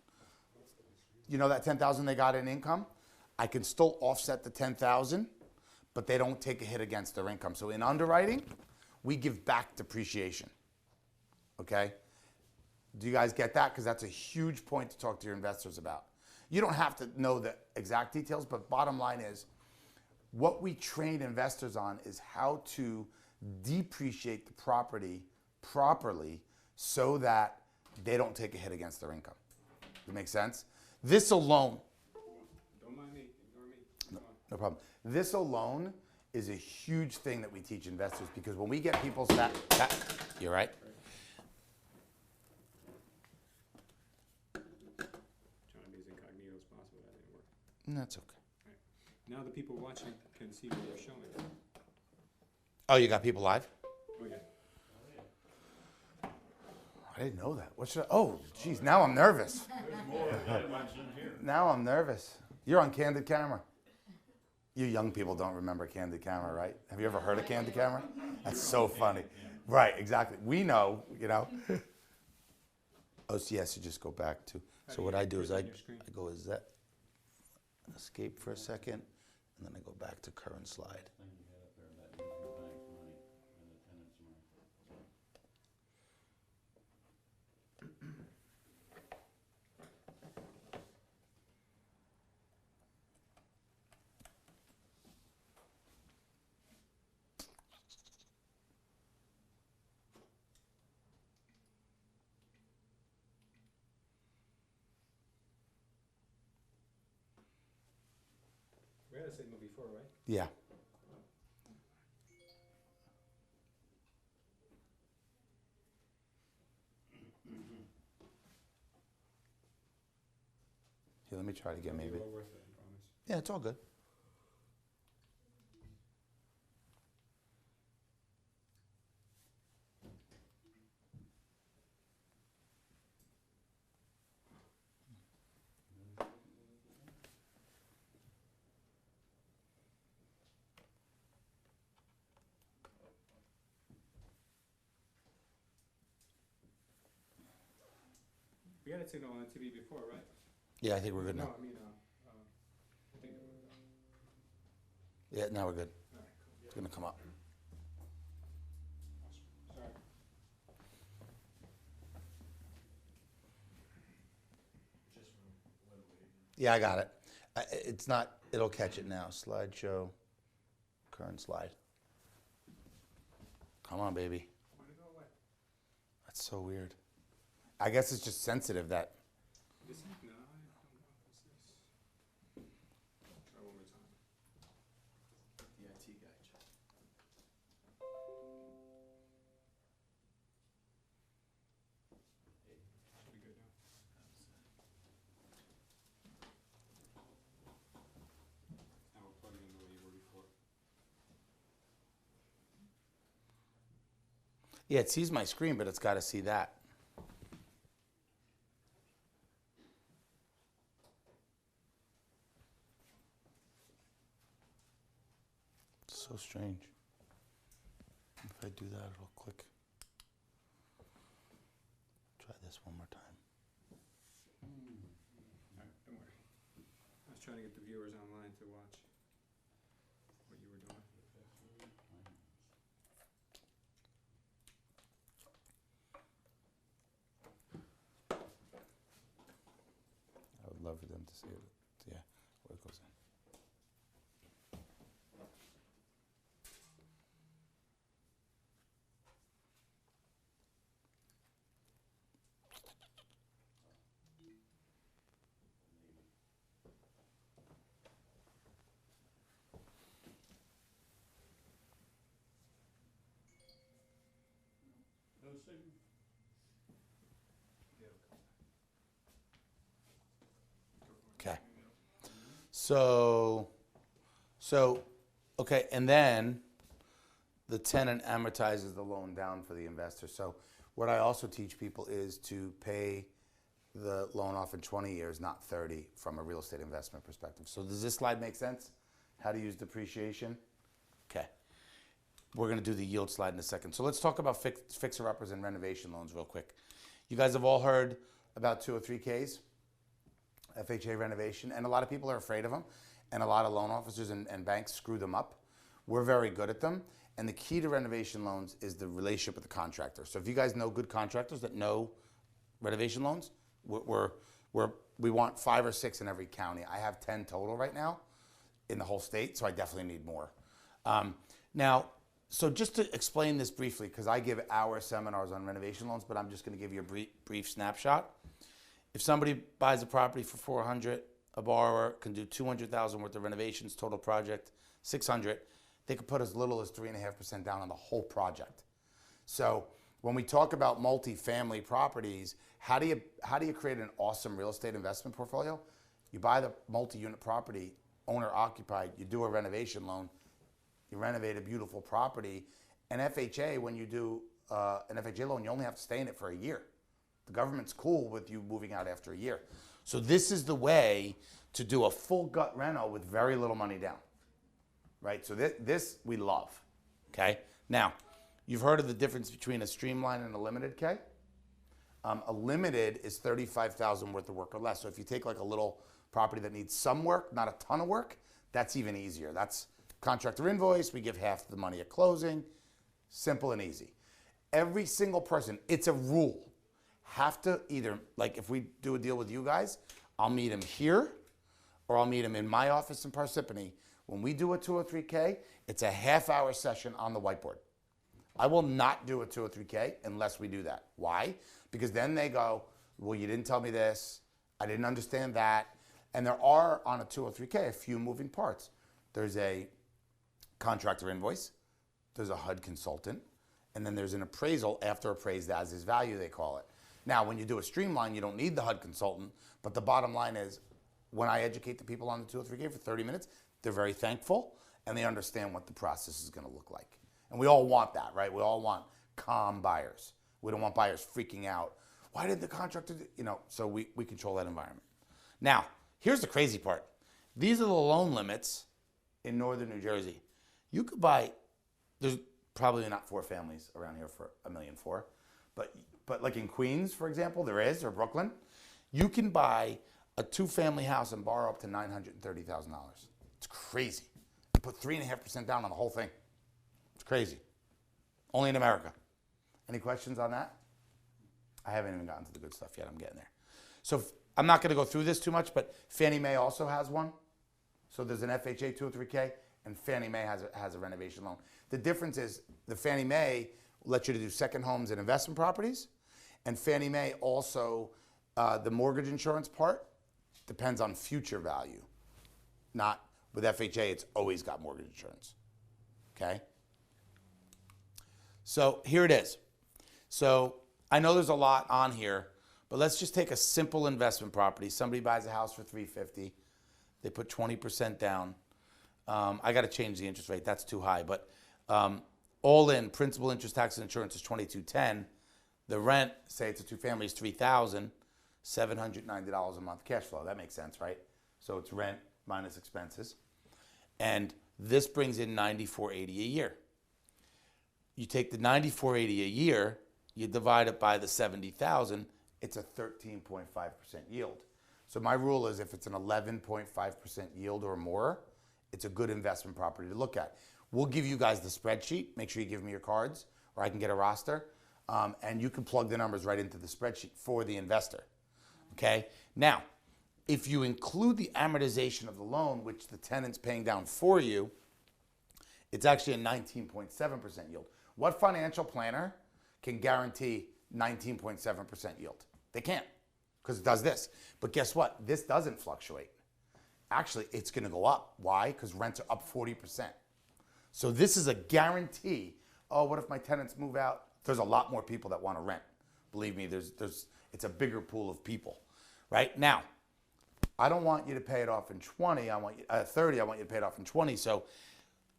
you know that $10,000 they got in income, I can still offset the $10,000, but they don't take a hit against their income. So in underwriting, we give back depreciation, okay? Do you guys get that? Because that's a huge point to talk to your investors about. You don't have to know the exact details, but bottom line is, what we train investors on is how to depreciate the property properly so that they don't take a hit against their income. Does that make sense? This alone, Don't mind me, ignore me. no problem. This alone is a huge thing that we teach investors, because when we get people sat, you're right. Trying to be as incognito as possible, that didn't work. That's okay. Now the people watching can see what we're showing. Oh, you got people live? Oh yeah. I didn't know that. What should I? Oh, geez, now I'm nervous. Now I'm nervous. You're on candid camera. You young people don't remember candid camera, right? Have you ever heard of candid camera? That's so funny. Right, exactly. We know, you know. OCS, you just go back to. So what I do is I go is that, escape for a second, and then I go back to current slide. We had a signal before, right? Yeah. Here, let me try it again, maybe. Well worth it, I promise. Yeah, it's all good. We had a signal on the TV before, right? Yeah, I think we're good No, now. I mean, I think. Yeah, now we're good. All right, cool. It's gonna come up. Sorry. Yeah, I got it. It's not, it'll catch it now. Slideshow, current slide. Come on, baby. Why'd it go away? That's so weird. I guess it's just sensitive that. This is, no, I don't know. What's this? Try one more time. The IT guy. Should be good now. Now we're plugging in the way you were before. Yeah, it sees my screen, but it's got to see that. So strange. If I do that, it'll click. Try this one more time. All right, don't worry. I was trying to get the viewers online to watch what you were doing. I would love for them to see it. Yeah, where it goes in. No signal. Okay. So, okay, and then the tenant amortizes the loan down for the investor. So what I also teach people is to pay the loan off in 20 years, not 30, from a real estate investment perspective. So does this slide make sense? How to use depreciation? Okay. We're going to do the yield slide in a second. So let's talk about fixer-uppers and renovation loans real quick. You guys have all heard about 203Ks, FHA renovation, and a lot of people are afraid of them, and a lot of loan officers and banks screw them up. We're very good at them, and the key to renovation loans is the relationship with the contractor. So if you guys know good contractors that know renovation loans, we want 5 or 6 in every county. I have 10 total right now in the whole state, so I definitely need more. Now, So just to explain this briefly, because I give our seminars on renovation loans, but I'm just going to give you a brief snapshot. If somebody buys a property for 400, a borrower can do 200,000 worth of renovations, total project 600. They could put as little as 3.5% down on the whole project. So when we talk about multi-family properties, how do you create an awesome real estate investment portfolio? You buy the multi-unit property, owner occupied, you do a renovation loan, you renovate a beautiful property. And FHA, when you do an FHA loan, you only have to stay in it for a year. The government's cool with you moving out after a year. So this is the way to do a full gut reno with very little money down, right? So this we love, okay? Now, you've heard of the difference between a streamline and a limited, K? A limited is 35,000 worth of work or less. So if you take like a little property that needs some work, not a ton of work, that's even easier. That's contractor invoice, we give half the money at closing, simple and easy. Every single person, it's a rule, have to either, like if we do a deal with you guys, I'll meet him here or I'll meet him in my office in Parsippany. When we do a 203K, it's a half-hour session on the whiteboard. I will not do a 203K unless we do that. Why? Because then they go, well, you didn't tell me this, I didn't understand that. And there are, on a 203K, a few moving parts. There's a contractor invoice, there's a HUD consultant, and then there's an appraisal after appraised as is value, they call it. Now, when you do a streamline, you don't need the HUD consultant, but the bottom line is, when I educate the people on the 203K for 30 minutes, they're very thankful, and they understand what the process is gonna look like. And we all want that, right? We all want calm buyers. We don't want buyers freaking out. Why did the contractor do, so we control that environment. Now, here's the crazy part. These are the loan limits in northern New Jersey. You could buy, there's probably not 4 families around here for $1.4 million, but like in Queens, for example, there is, or Brooklyn, you can buy a 2-family house and borrow up to $930,000. It's crazy. You put 3.5% down on the whole thing. It's crazy. Only in America. Any questions on that? I haven't even gotten to the good stuff yet. I'm getting there. So I'm not going to go through this too much, but Fannie Mae also has one. So there's an FHA 203K, and Fannie Mae has a renovation loan. The difference is the Fannie Mae lets you to do second homes and investment properties, and Fannie Mae also, the mortgage insurance part depends on future value. Not with FHA, it's always got mortgage insurance, okay? So here it is. So I know there's a lot on here, but let's just take a simple investment property. Somebody buys a house for $350. They put 20% down. I got to change the interest rate. That's too high. But all in, principal, interest, tax, and insurance is $2,210. The rent, say it's a 2-family, is $3,790 a month cash flow. That makes sense, right? So it's rent minus expenses. And this brings in $94.80 a year. You take the $94.80 a year, you divide it by the 70,000, it's a 13.5% yield. So my rule is if it's an 11.5% yield or more, it's a good investment property to look at. We'll give you guys the spreadsheet. Make sure you give me your cards, or I can get a roster. And you can plug the numbers right into the spreadsheet for the investor. Okay? Now, if you include the amortization of the loan, which the tenant's paying down for you, it's actually a 19.7% yield. What financial planner can guarantee 19.7% yield? They can't, because it does this. But guess what? This doesn't fluctuate. Actually, it's going to go up. Why? Because rents are up 40%. So this is a guarantee. Oh, what if my tenants move out? There's a lot more people that want to rent. Believe me, it's a bigger pool of people, right? Now, I don't want you to pay it off in 30. I want you to pay it off in 20. So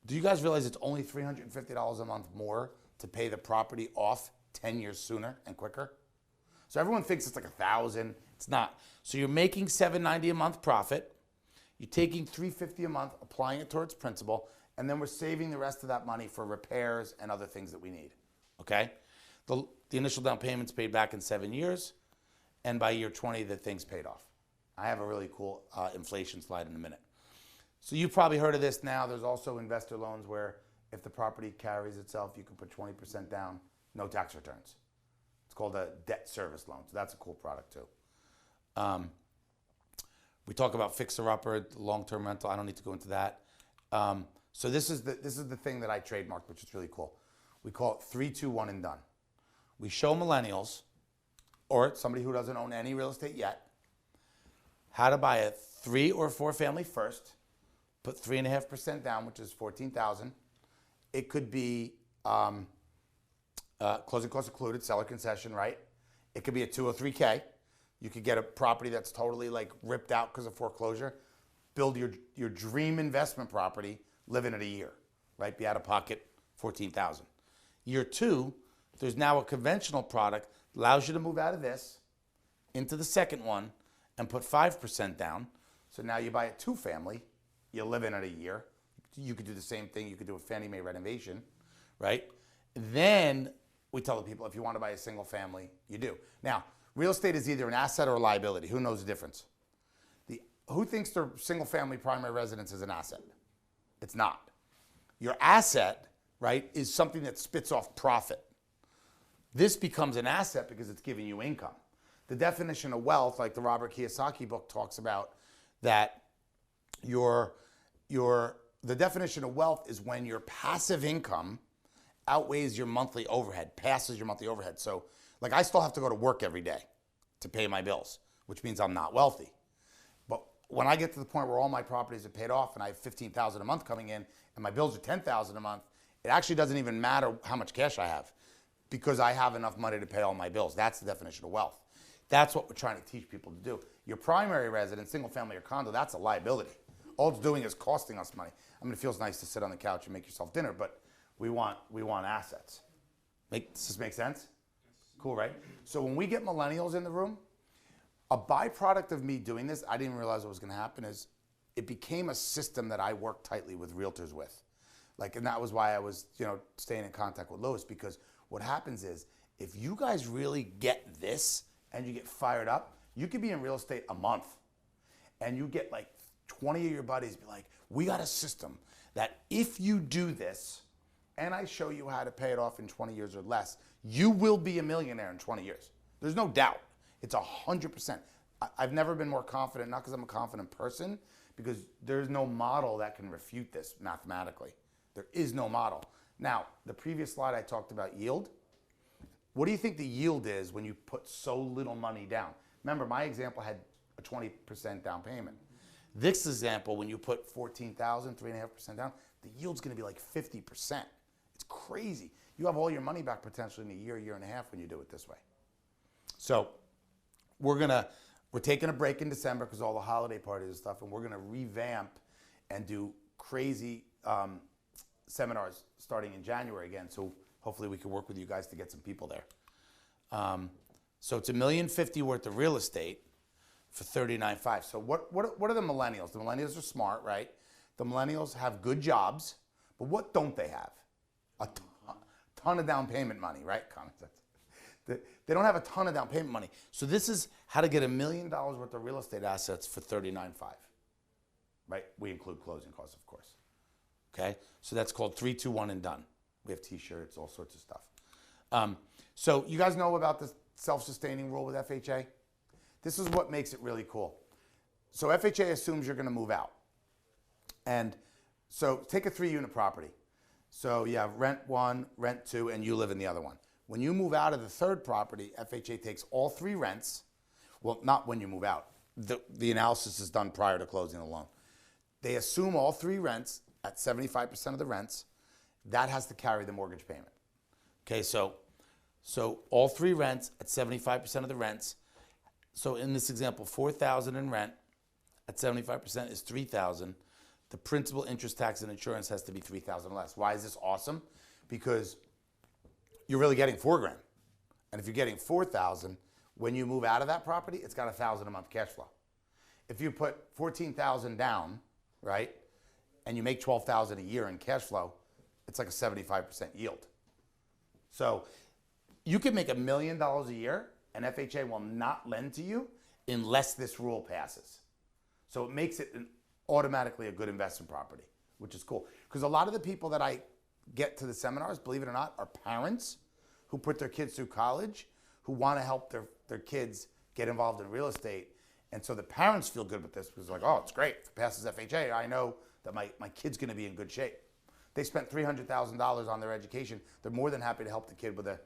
do you guys realize it's only $350 a month more to pay the property off 10 years sooner and quicker? So everyone thinks it's like $1,000. It's not. So you're making $790 a month profit. You're taking $350 a month, applying it towards principal, and then we're saving the rest of that money for repairs and other things that we need. Okay? The initial down payment's paid back in 7 years, and by year 20, the thing's paid off. I have a really cool inflation slide in a minute. So you've probably heard of this now. There's also investor loans where if the property carries itself, you can put 20% down, no tax returns. It's called a debt service loan. So that's a cool product too. We talk about fixer-upper, long-term rental. I don't need to go into that. So this is the thing that I trademarked, which is really cool. We call it 3, 2, 1 and done. We show millennials or somebody who doesn't own any real estate yet how to buy a 3 or 4 family first, put 3.5% down, which is $14,000. It could be closing costs included, seller concession, right? It could be a 203K. You could get a property that's totally like ripped out because of foreclosure. Build your dream investment property, live in it a year, right? Be out of pocket $14,000. Year 2, there's now a conventional product allows you to move out of this into the second one and put 5% down. So now you buy a 2-family, you live in it a year. You could do the same thing. You could do a Fannie Mae renovation, right? Then we tell the people if you want to buy a single family, you do. Now, real estate is either an asset or a liability. Who knows the difference? Who thinks their single family primary residence is an asset? It's not. Your asset, right, is something that spits off profit. This becomes an asset because it's giving you income. The definition of wealth, like the Robert Kiyosaki book talks about, that the definition of wealth is when your passive income outweighs your monthly overhead, passes your monthly overhead. So, like, I still have to go to work every day to pay my bills, which means I'm not wealthy. But when I get to the point where all my properties are paid off and I have $15,000 a month coming in and my bills are $10,000 a month, it actually doesn't even matter how much cash I have because I have enough money to pay all my bills. That's the definition of wealth. That's what we're trying to teach people to do. Your primary residence, single family or condo, that's a liability. All it's doing is costing us money. I mean, it feels nice to sit on the couch and make yourself dinner, but we want assets. Does this make sense? Cool, right? So when we get millennials in the room, a byproduct of me doing this, I didn't realize what was going to happen, is it became a system that I work tightly with realtors with. Like, and that was why I was, staying in contact with Lois, because what happens is if you guys really get this and you get fired up, you could be in real estate a month and you get like 20 of your buddies be like, we got a system that if you do this and I show you how to pay it off in 20 years or less, you will be a millionaire in 20 years. There's no doubt. It's 100%. I've never been more confident, not because I'm a confident person, because there's no model that can refute this mathematically. There is no model. Now, the previous slide I talked about yield. What do you think the yield is when you put so little money down? Remember, my example had a 20% down payment. This example, when you put 14,000, 3.5% down, the yield's going to be like 50%. It's crazy. You have all your money back potentially in a year, year and a half when you do it this way. So we're taking a break in December because all the holiday parties and stuff, and we're going to revamp and do crazy seminars starting in January again. So hopefully we can work with you guys to get some people there. So it's $1.05 million worth of real estate for $39.5. So what are the millennials? The millennials are smart, right? The millennials have good jobs, but what don't they have? A ton of down payment money, right? Common sense. They don't have a ton of down payment money. So this is how to get $1 million worth of real estate assets for $39.5, right? We include closing costs, of course. Okay, so that's called 3, 2, 1 and done. We have T-shirts, all sorts of stuff. So you guys know about the self-sustaining rule with FHA? This is what makes it really cool. So FHA assumes you're going to move out. And so take a 3-unit property. So you have rent 1, rent 2, and you live in the other one. When you move out of the third property, FHA takes all 3 rents. Well, not when you move out. The analysis is done prior to closing the loan. They assume all 3 rents at 75% of the rents. That has to carry the mortgage payment. Okay, so all 3 rents at 75% of the rents. So in this example, $4,000 in rent at 75% is $3,000. The principal, interest, tax, and insurance has to be $3,000 less. Why is this awesome? Because you're really getting $4,000. And if you're getting $4,000, when you move out of that property, it's got $1,000 a month cash flow. If you put $14,000 down, right, and you make $12,000 a year in cash flow, it's like a 75% yield. So you can make $1 million a year, and FHA will not lend to you unless this rule passes. So it makes it automatically a good investment property, which is cool. Because a lot of the people that I get to the seminars, believe it or not, are parents who put their kids through college, who want to help their kids get involved in real estate. And so the parents feel good with this because they're like, oh, it's great. If it passes FHA, I know that my kid's gonna be in good shape. They spent $300,000 on their education. They're more than happy to help the kid with a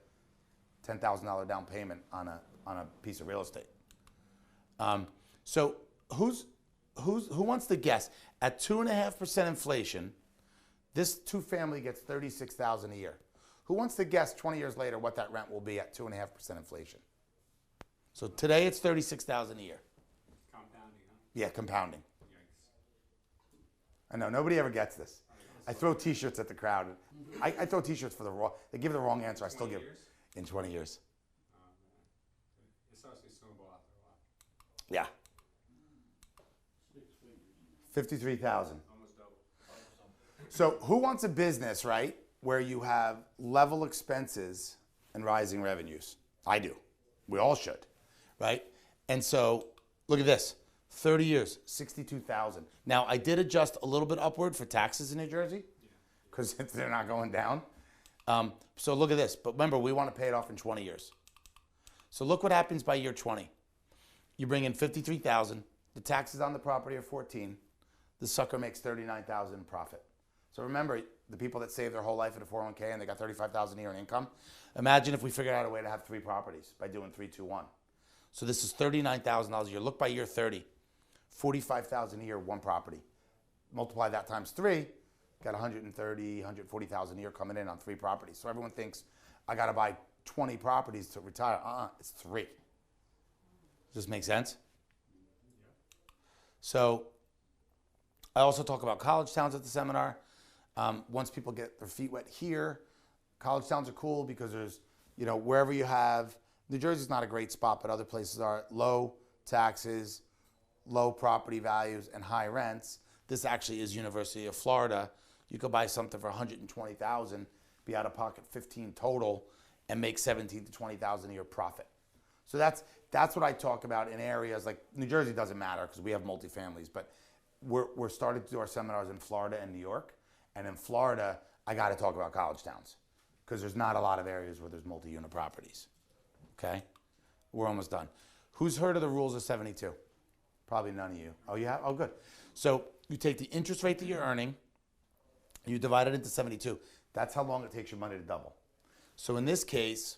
$10,000 down payment on a piece of real estate. So who wants to guess? At 2.5% inflation, this two-family gets $36,000 a year. Who wants to guess 20 years later what that rent will be at 2.5% inflation? So today it's $36,000 a year. Compounding, huh? Yeah, compounding. Yikes. I know, nobody ever gets this. I throw t-shirts at the crowd. I throw t-shirts for the wrong, they give the wrong answer, I still give years? in 20 years. Oh, man. It starts to snowball after a while. Yeah. 53,000. Almost double. So who wants a business, right, where you have level expenses and rising revenues? I do. We all should, right? And so look at this. 30 years, 62,000. Now, I did adjust a little bit upward for taxes in New Jersey because they're not going down. So look at this. But remember, we want to pay it off in 20 years. So look what happens by year 20. You bring in 53,000. The taxes on the property are 14. The sucker makes 39,000 in profit. So remember, the people that save their whole life in a 401k and they got 35,000 a year in income. Imagine if we figured out a way to have 3 properties by doing 3-2-1. So this is $39,000 a year. Look by year 30. 45,000 a year, 1 property. Multiply that times 3, got 130, 140,000 a year coming in on 3 properties. So everyone thinks I got to buy 20 properties to retire. It's 3. Does this make sense? So I also talk about college towns at the seminar. Once people get their feet wet here, college towns are cool because there's, wherever you have, New Jersey's not a great spot, but other places are low taxes, low property values, and high rents. This actually is University of Florida. You could buy something for $120,000, be out of pocket 15 total, and make 17 to 20,000 a year profit. So that's what I talk about in areas like New Jersey. Doesn't matter because we have multifamilies, but we're starting to do our seminars in Florida and New York. And in Florida, I got to talk about college towns because there's not a lot of areas where there's multi-unit properties. Okay, we're almost done. Who's heard of the rules of 72? Probably none of you. Oh, you have? Oh, good. So you take the interest rate that you're earning, you divide it into 72. That's how long it takes your money to double. So in this case,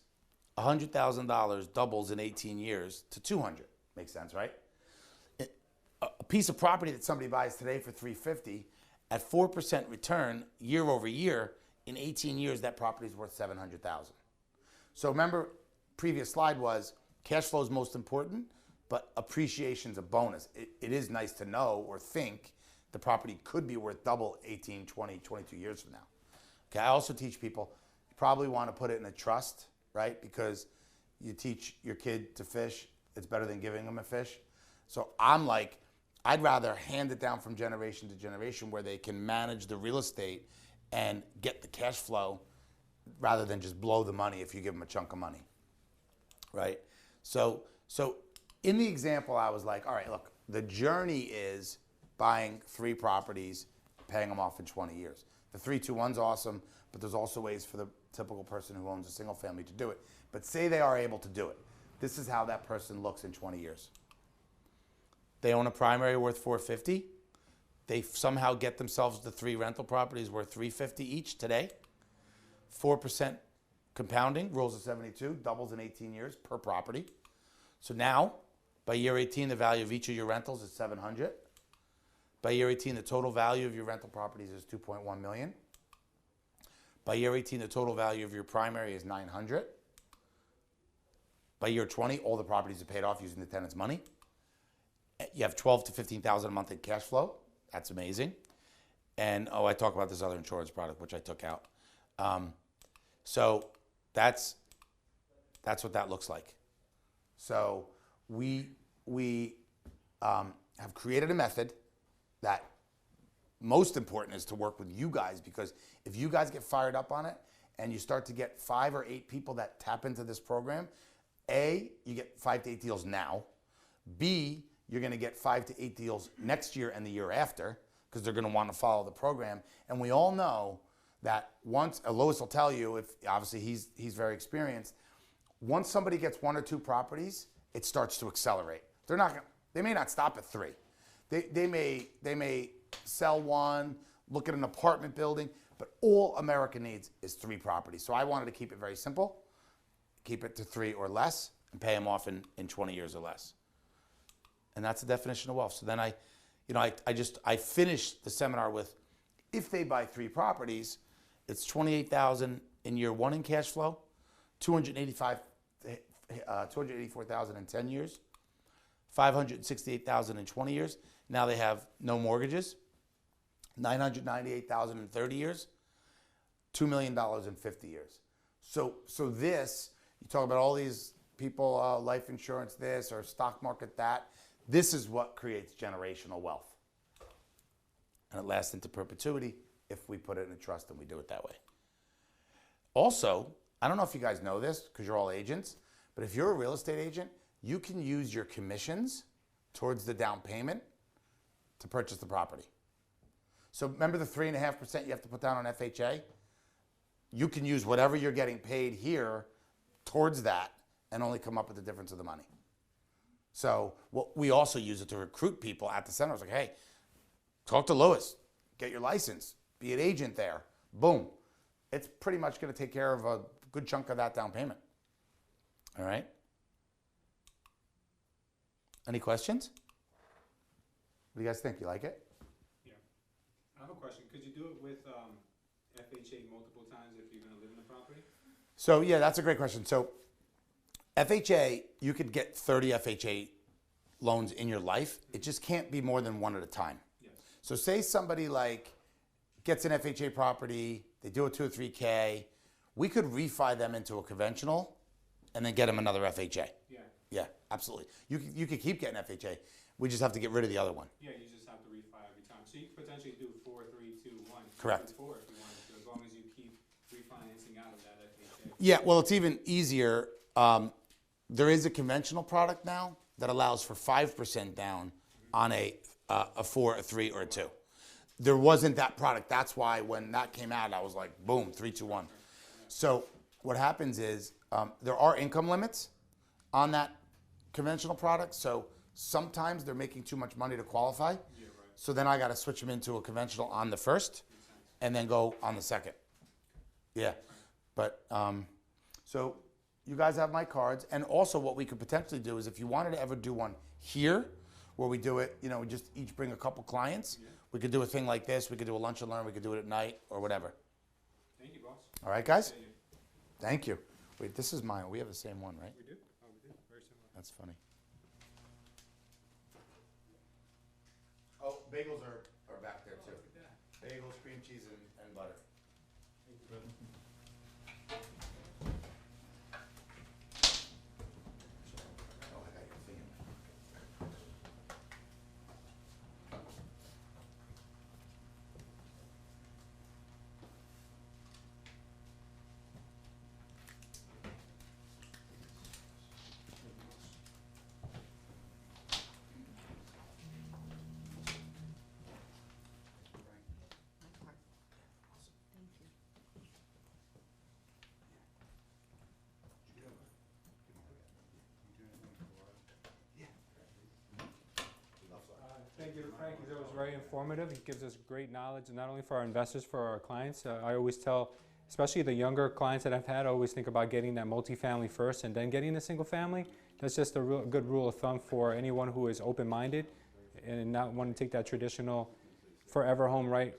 $100,000 doubles in 18 years to 200. Makes sense, right? A piece of property that somebody buys today for $350 at 4% return year over year, in 18 years, that property is worth $700,000. So remember, previous slide was cash flow is most important, but appreciation's a bonus. It is nice to know or think the property could be worth double 18, 20, 22 years from now. Okay, I also teach people, you probably want to put it in a trust, right? Because you teach your kid to fish, it's better than giving them a fish. So I'm like, I'd rather hand it down from generation to generation where they can manage the real estate and get the cash flow rather than just blow the money if you give them a chunk of money, right? So in the example, I was like, all right, look, the journey is buying 3 properties, paying them off in 20 years. The 3-2-1's awesome, but there's also ways for the typical person who owns a single family to do it. But say they are able to do it. This is how that person looks in 20 years. They own a primary worth $450. They somehow get themselves the 3 rental properties worth $350 each today. 4% compounding, rules of 72, doubles in 18 years per property. So now, by year 18, the value of each of your rentals is $700. By year 18, the total value of your rental properties is $2.1 million. By year 18, the total value of your primary is $900. By year 20, all the properties are paid off using the tenant's money. You have $12,000 to $15,000 a month in cash flow. That's amazing. And I talk about this other insurance product which I took out. So that's what that looks like. So we have created a method that most important is to work with you guys, because if you guys get fired up on it and you start to get 5 or 8 people that tap into this program, A, you get 5 to 8 deals now. B, you're going to get 5 to 8 deals next year and the year after because they're going to want to follow the program. And we all know that once, Lois will tell you, if obviously he's very experienced, once somebody gets 1 or 2 properties, it starts to accelerate. They may not stop at 3. They may sell one, look at an apartment building, but all America needs is 3 properties. So I wanted to keep it very simple, keep it to 3 or less, and pay them off in 20 years or less. And that's the definition of wealth. So then I finished the seminar with, if they buy 3 properties, it's $28,000 in year 1 in cash flow, $284,000 in 10 years, $568,000 in 20 years. Now they have no mortgages, $998,000 in 30 years, $2 million in 50 years. So this, you talk about all these people, life insurance this or stock market that, this is what creates generational wealth. And it lasts into perpetuity if we put it in a trust and we do it that way. Also, I don't know if you guys know this because you're all agents, but if you're a real estate agent, you can use your commissions towards the down payment to purchase the property. So remember the 3.5% you have to put down on FHA? You can use whatever you're getting paid here towards that and only come up with the difference of the money. So we also use it to recruit people at the center. It's like, hey, talk to Lewis, get your license, be an agent there. Boom. It's pretty much going to take care of a good chunk of that down payment. All right? Any questions? What do you guys think? You like it? Yeah. I have a question. Could you do it with FHA multiple times if you're going to live in the property? So, yeah, that's a great question. So, FHA, you could get 30 FHA loans in your life. It just can't be more than 1 at a time. Yes. So, say somebody like gets an FHA property, they do a 2 or 3K, we could refi them into a conventional and then get them another FHA. Yeah. Yeah, absolutely. You could keep getting FHA. We just have to get rid of the other one. Yeah, you just have to refi every time. So you could potentially do 4, 3, 2, 1. Correct. 4 if you wanted to, as long as you keep refinancing out of that FHA. Yeah, well, it's even easier. There is a conventional product now that allows for 5% down on a 4, a 3, or a 2. There wasn't that product. That's why when that came out, I was like, boom, 3, 2, 1. So what happens is there are income limits on that conventional product. So sometimes they're making too much money to qualify. Yeah, right. So then I got to switch them into a conventional on the first and then go on the second. Yeah. But so you guys have my cards. And also what we could potentially do is if you wanted to ever do one here where we do it, we just each bring a couple clients. Yeah. We could do a thing like this. We could do a lunch and learn. We could do it at night or whatever. Thank you, boss. All right, guys? Thank you. Wait, this is mine. We have the same one, right? We do? Oh, we do. Very similar. That's funny. Oh, bagels are back there too. Bagels, cream cheese, and butter. Thank you, brother. Oh, I got your thing in there. Thank you to Frank. It was very informative. He gives us great knowledge, not only for our investors, for our clients. I always tell, especially the younger clients that I've had, I always think about getting that multifamily first and then getting the single family. That's just a good rule of thumb for anyone who is open-minded and not want to take that traditional forever home right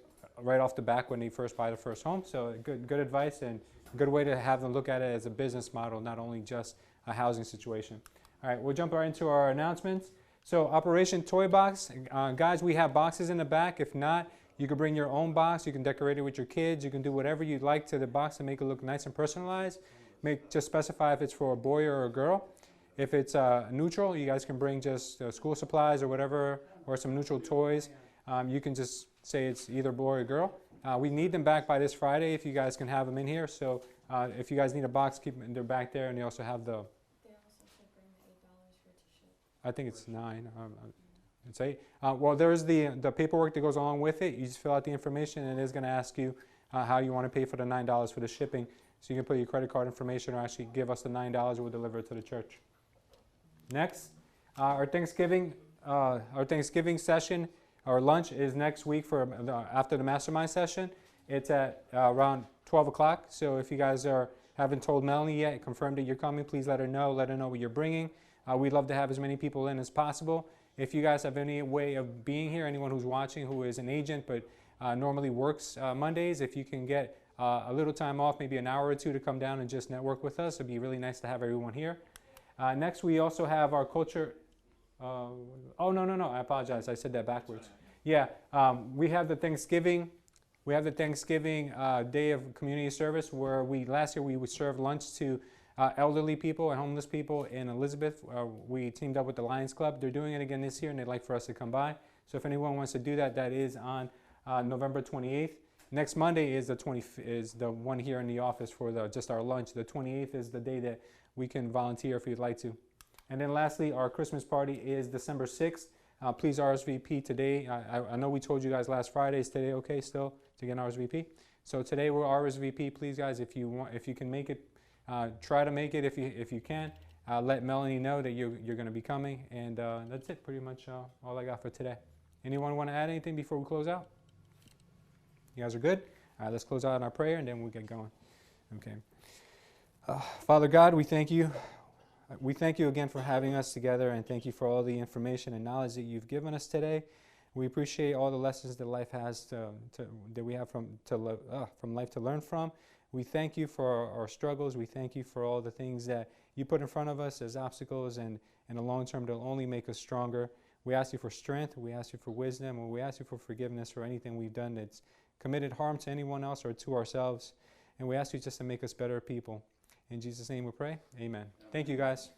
off the back when they first buy the first home. So good advice and a good way to have them look at it as a business model, not only just a housing situation. All right, we'll jump right into our announcements. So Operation Toy Box, guys, we have boxes in the back. If not, you can bring your own box. You can decorate it with your kids. You can do whatever you'd like to the box to make it look nice and personalized. Just specify if it's for a boy or a girl. If it's neutral, you guys can bring just school supplies or whatever, or some neutral toys. You can just say it's either boy or girl. We need them back by this Friday if you guys can have them in here. So if you guys need a box, keep them. They're back there, and they also have the. I think it's 9. It's 8. Well, there's the paperwork that goes along with it. You just fill out the information, and it is going to ask you how you want to pay for the $9 for the shipping. So you can put your credit card information or actually give us the $9 and we'll deliver it to the church. Next, our Thanksgiving session. Our lunch is next week for after the mastermind session. It's at around 12 o'clock. So if you guys haven't told Melanie yet, confirmed that you're coming, please let her know. Let her know what you're bringing. We'd love to have as many people in as possible. If you guys have any way of being here, anyone who's watching who is an agent but normally works Mondays, if you can get a little time off, maybe an hour or two to come down and just network with us, it'd be really nice to have everyone here. Next, we also have our culture. No, I apologize. I said that backwards. Yeah, we have the Thanksgiving. We have the Thanksgiving Day of Community Service where last year we would serve lunch to elderly people and homeless people in Elizabeth. We teamed up with the Lions Club. They're doing it again this year, and they'd like for us to come by. So if anyone wants to do that, that is on November 28th. Next Monday is the one here in the office for just our lunch. The 28th is the day that we can volunteer if you'd like to. And then lastly, our Christmas party is December 6th. Please RSVP today. I know we told you guys last Friday. Is today okay still to get an RSVP? So today we're RSVP. Please guys, if you can make it, try to make it if you can. Let Melanie know that you're going to be coming. And that's it, pretty much all I got for today. Anyone want to add anything before we close out? You guys are good? All right, let's close out on our prayer and then we'll get going. Okay. Father God, we thank you. We thank you again for having us together, and thank you for all the information and knowledge that you've given us today. We appreciate all the lessons that life has that we have from life to learn from. We thank you for our struggles. We thank you for all the things that you put in front of us as obstacles, and in the long term, they'll only make us stronger. We ask you for strength. We ask you for wisdom, and we ask you for forgiveness for anything we've done that's committed harm to anyone else or to ourselves. And we ask you just to make us better people. In Jesus' name we pray. Amen. Thank you, guys.